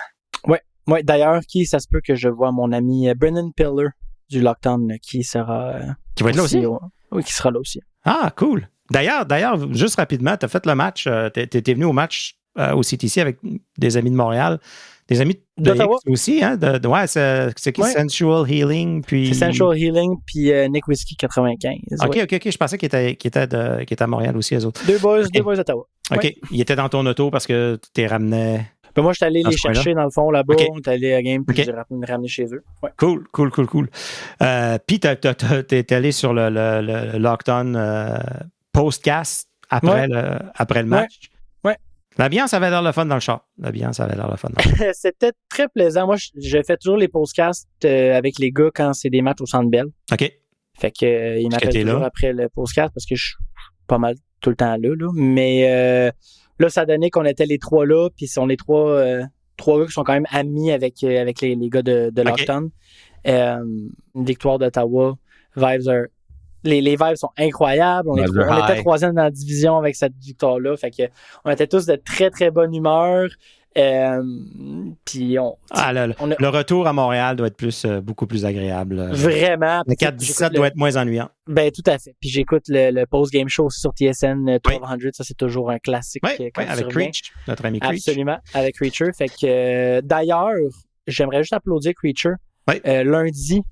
Ouais, d'ailleurs, ça se peut que je vois mon ami Brennan Piller du Lockdown qui sera... qui va être là aussi? Oui, qui sera là aussi. Ah, cool. D'ailleurs, juste rapidement, tu as fait le match, t'es venu au match au CTC avec des amis de Montréal, des amis d'Ottawa aussi, hein? C'est qui? Sensual Healing, puis... C'est Sensual Healing, puis Nick Whiskey 95. OK, je pensais qu'il était à Montréal aussi, eux autres. Deux boys d'Ottawa. OK, il était dans ton auto parce que tu t'es ramené... Ben moi, je suis allé les chercher dans le fond là-bas. On est allé à game, puis j'ai ramené chez eux. Ouais. Cool. Puis t'es allé sur le Lockdown podcast après le match. Ouais. L'ambiance avait l'air le fun dans le char. C'était très plaisant. Moi, je fais toujours les podcasts avec les gars quand c'est des matchs au Centre Bell. OK. Fait que ils m'appellent toujours après le podcast parce que je suis pas mal tout le temps là. Mais là, ça donnait qu'on était les 3 là, puis on est 3 gars qui sont quand même amis avec les gars de Lockdown. Une victoire d'Ottawa, les vibes sont incroyables. On était 3e dans la division avec cette victoire-là. Fait que on était tous de très, très bonne humeur. Puis le retour à Montréal doit être beaucoup plus agréable. Vraiment. Le 4-17 doit être moins ennuyant. Ben, tout à fait. Puis j'écoute le post-game show aussi sur TSN 1200. Ça, c'est toujours un classique. Avec Creech, notre ami Creech. Absolument, avec Creature. Fait que d'ailleurs, j'aimerais juste applaudir Creature. Lundi,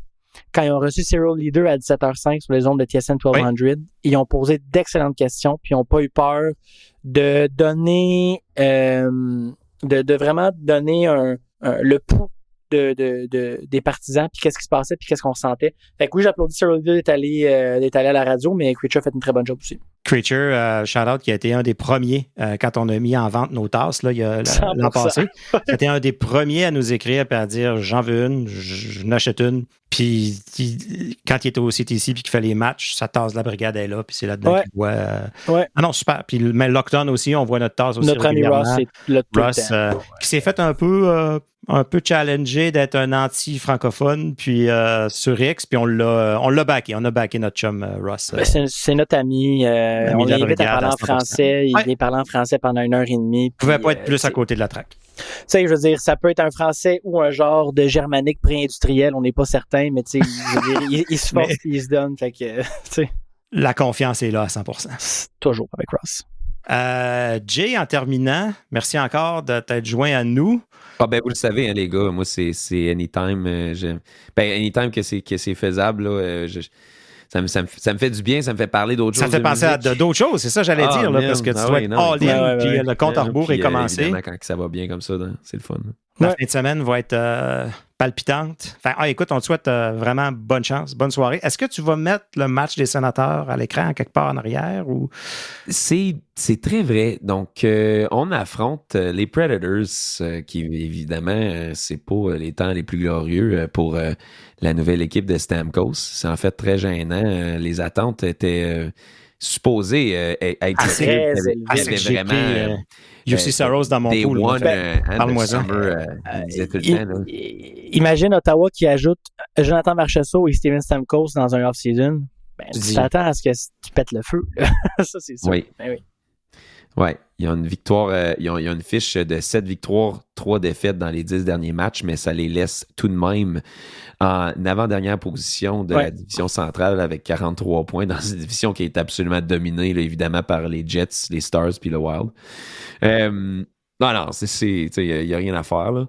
quand ils ont reçu Serial Leader à 17h05 sur les ondes de TSN 1200, ils ont posé d'excellentes questions, puis ils n'ont pas eu peur de donner... de vraiment donner le pouls des partisans, puis qu'est-ce qui se passait, puis qu'est-ce qu'on ressentait. Fait que oui, j'applaudis Cyril d'être allé à la radio, mais Creature a fait une très bonne job aussi. Creature, shout-out, qui a été un des premiers quand on a mis en vente nos tasses l'an passé. C'était un des premiers à nous écrire et à dire « J'en veux une, je n'achète une ». Puis quand il était au CTC puis qu'il fait les matchs, sa tasse de la brigade est là, puis c'est là-dedans qu'il voit... Ah non, super. Puis mais Lockdown aussi, on voit notre tasse aussi. Notre ami Ross, c'est le Ross, qui s'est fait un peu challenger d'être un anti-francophone, puis sur X, puis on l'a backé. On a backé notre chum Ross. C'est notre ami. On l'invite à parler en français. Il est parlé en français pendant 1h30. Il pouvait pas être plus à côté de la traque. Tu sais, je veux dire, ça peut être un français ou un genre de germanique pré-industriel, on n'est pas certain, mais tu sais, il se force et il se donne. Fait que, tu sais. La confiance est là à 100%. Toujours avec Ross. Jay, en terminant, merci encore de t'être joint à nous. Ah ben vous le savez, hein, les gars, moi c'est anytime. Anytime que c'est faisable, là, ça me fait du bien, ça me fait parler d'autres choses. Ça me fait penser à d'autres choses, c'est ça que j'allais dire, là, parce que tu dois être all-in, puis le compte à rebours est commencé. Évidemment, quand ça va bien comme ça, c'est le fun. La fin de semaine va être palpitante. Écoute, on te souhaite vraiment bonne chance, bonne soirée. Est-ce que tu vas mettre le match des Sénateurs à l'écran quelque part en arrière? Ou... C'est très vrai. Donc, on affronte les Predators, qui évidemment, c'est pas les temps les plus glorieux pour la nouvelle équipe de Stamkos. C'est en fait très gênant. Les attentes étaient supposées être assez vraiment... UC Saros dans mon pool. Parle-moi-en. Imagine Ottawa qui ajoute Jonathan Marchessault et Steven Stamkos dans un off-season. Tu t'attends à ce que tu pètes le feu. Ça, c'est sûr. Oui. Oui, il y a une victoire, il y a une fiche de 7 victoires, 3 défaites dans les 10 derniers matchs, mais ça les laisse tout de même en avant-dernière position de la division centrale avec 43 points dans une division qui est absolument dominée, là, évidemment, par les Jets, les Stars puis le Wild. Non, il n'y a rien à faire, là.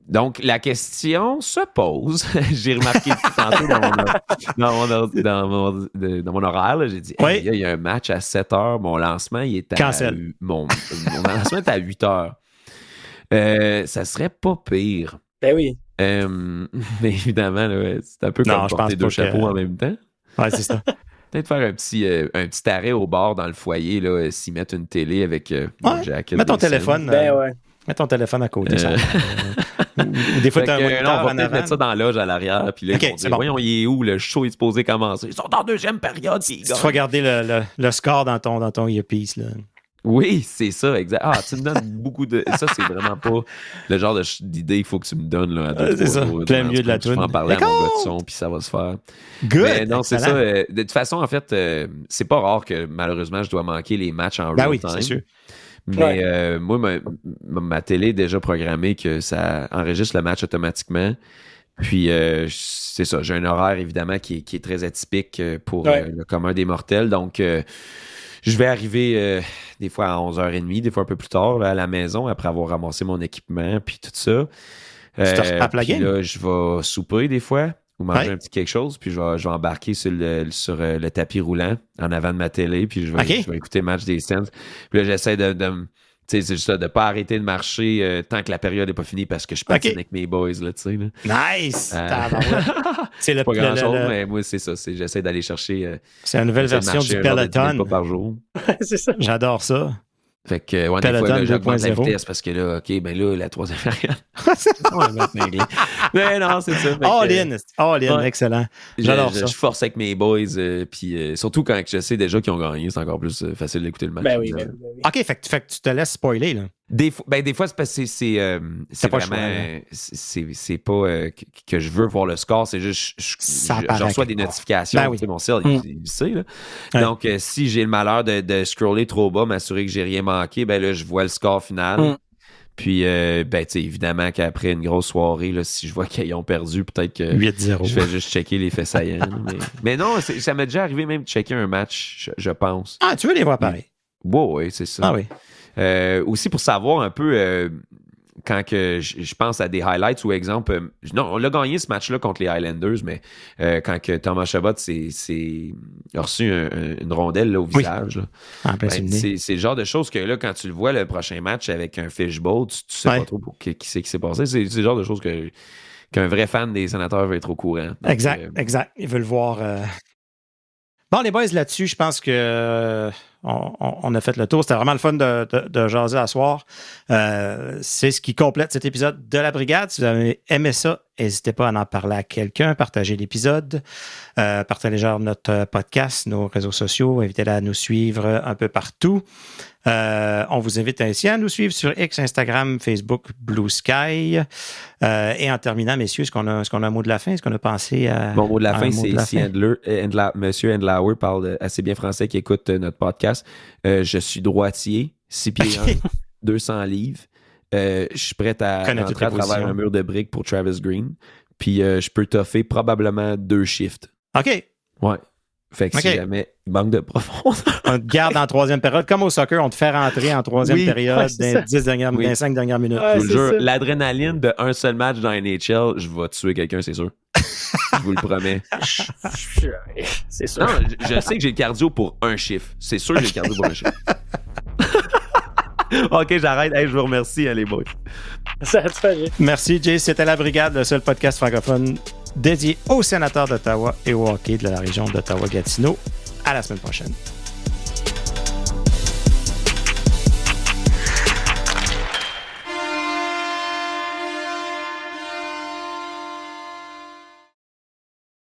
Donc, la question se pose. J'ai remarqué tantôt dans mon horaire, là, j'ai dit, il y a un match à 7h, mon lancement, il est à... Mon lancement est à 8h. Ça serait pas pire. Ben oui. Mais évidemment, là, c'est un peu comme porter 2 chapeaux en même temps. Ouais, c'est ça. Peut-être faire un petit arrêt au bord dans le foyer, là, s'y mettre une télé avec mon jacket. Mets ton téléphone. Ben ouais. Mets ton téléphone à côté. Ou des fois, tu as un moniteur on va en peut-être avant. mettre ça dans la loge à l'arrière. Puis là, OK, ils vont dire, bon. voyons, il est où? Le show est supposé commencer. Ils sont en deuxième période. Tu vas regarder le score dans ton earpiece. Là. Oui, c'est ça, exact. Ah, tu me donnes beaucoup de... Ça, c'est vraiment pas le genre d'idée qu'il faut que tu me donnes là, à 2-3 c'est ça, jours. plein milieu de la toune. Je vais en parler à mon gars de son, puis ça va se faire. Good! Mais non, c'est excellent. ça. De toute façon, en fait, c'est pas rare que, malheureusement, je dois manquer les matchs en real time. C'est sûr. Mais moi, ma télé est déjà programmée que ça enregistre le match automatiquement. Puis, c'est ça. J'ai un horaire, évidemment, qui est très atypique pour le commun des mortels. Donc... je vais arriver des fois à 11h30, des fois un peu plus tard là, à la maison après avoir ramassé mon équipement puis tout ça. Tu te rattrapes la game? Là, je vais souper des fois ou manger un petit quelque chose, puis je vais embarquer sur le tapis roulant en avant de ma télé, puis je vais écouter le match des Sens. Puis là, j'essaie de tu sais, c'est juste ça, de ne pas arrêter de marcher tant que la période n'est pas finie parce que je patine avec mes boys, là, tu sais. Nice! C'est pas grand-chose, mais moi, c'est ça. J'essaie d'aller chercher... c'est la nouvelle version du Peloton. Pas par jour. C'est ça. J'adore ça. Fait que, ouais, des fois, là, j'augmente la vitesse parce que là, OK, ben là, la troisième période. Mais non, c'est ça. All in, excellent. J'adore ça. Je force avec mes boys, puis surtout quand je sais déjà qu'ils ont gagné, c'est encore plus facile d'écouter le match. Ben oui. OK, fait que tu te laisses spoiler, là. Des fois, c'est parce que c'est vraiment... C'est pas que je veux voir le score, c'est juste je reçois des notifications. Ben oui. Mon cell, il sait, là. Donc, si j'ai le malheur de scroller trop bas, m'assurer que j'ai rien manqué, ben là, je vois le score final. Puis, ben, tu sais, évidemment qu'après une grosse soirée, là, si je vois qu'ils ont perdu, peut-être que 8-0. je vais juste checker les faits saillants. mais non, ça m'est déjà arrivé même de checker un match, je pense. Ah, tu veux les voir pareil? Oui, c'est ça. Ah oui. Aussi pour savoir un peu quand que je pense à des highlights ou exemple, non, on l'a gagné ce match-là contre les Highlanders, mais quand que Thomas Chabot a reçu une rondelle là, au visage, là, c'est le genre de choses que là, quand tu le vois le prochain match avec un fishbowl, tu sais pas trop qui c'est qui s'est passé. C'est le genre de choses qu'un vrai fan des Sénateurs veut être au courant. Donc, exact. Il veut le voir. Bon, les boys, là-dessus, je pense que on a fait le tour. C'était vraiment le fun de jaser à soir. C'est ce qui complète cet épisode de La Brigade. Si vous avez aimé ça, n'hésitez pas à en parler à quelqu'un, partagez l'épisode, partagez notre podcast, nos réseaux sociaux, invitez-les à nous suivre un peu partout. On vous invite ainsi à nous suivre sur X, Instagram, Facebook, Blue Sky. Et en terminant, messieurs, est-ce qu'on a un mot de la fin? Est-ce qu'on a pensé à... Mon mot de la fin, c'est ici Monsieur Endlauer parle assez bien français qui écoute notre podcast. Je suis droitier, 6 pieds 1, 200 livres. Je suis prêt à rentrer à travers un mur de briques pour Travis Green. Puis je peux toffer probablement 2 shifts. OK. Ouais. Fait que si jamais il manque de profondeur. On te garde en troisième période. Comme au soccer, on te fait rentrer en troisième période dans 5 dernières minutes. Je vous le jure, l'adrénaline d'un seul match dans NHL, je vais tuer quelqu'un, c'est sûr. Je vous le promets. C'est sûr. Non, je sais que j'ai le cardio pour un chiffre. C'est sûr que j'ai le cardio pour un chiffre. OK, j'arrête. Hey, je vous remercie, les boys. Ça te fait rire. Merci, Jay. C'était La Brigade, le seul podcast francophone dédié aux sénateurs d'Ottawa et au hockey de la région d'Ottawa-Gatineau. À la semaine prochaine.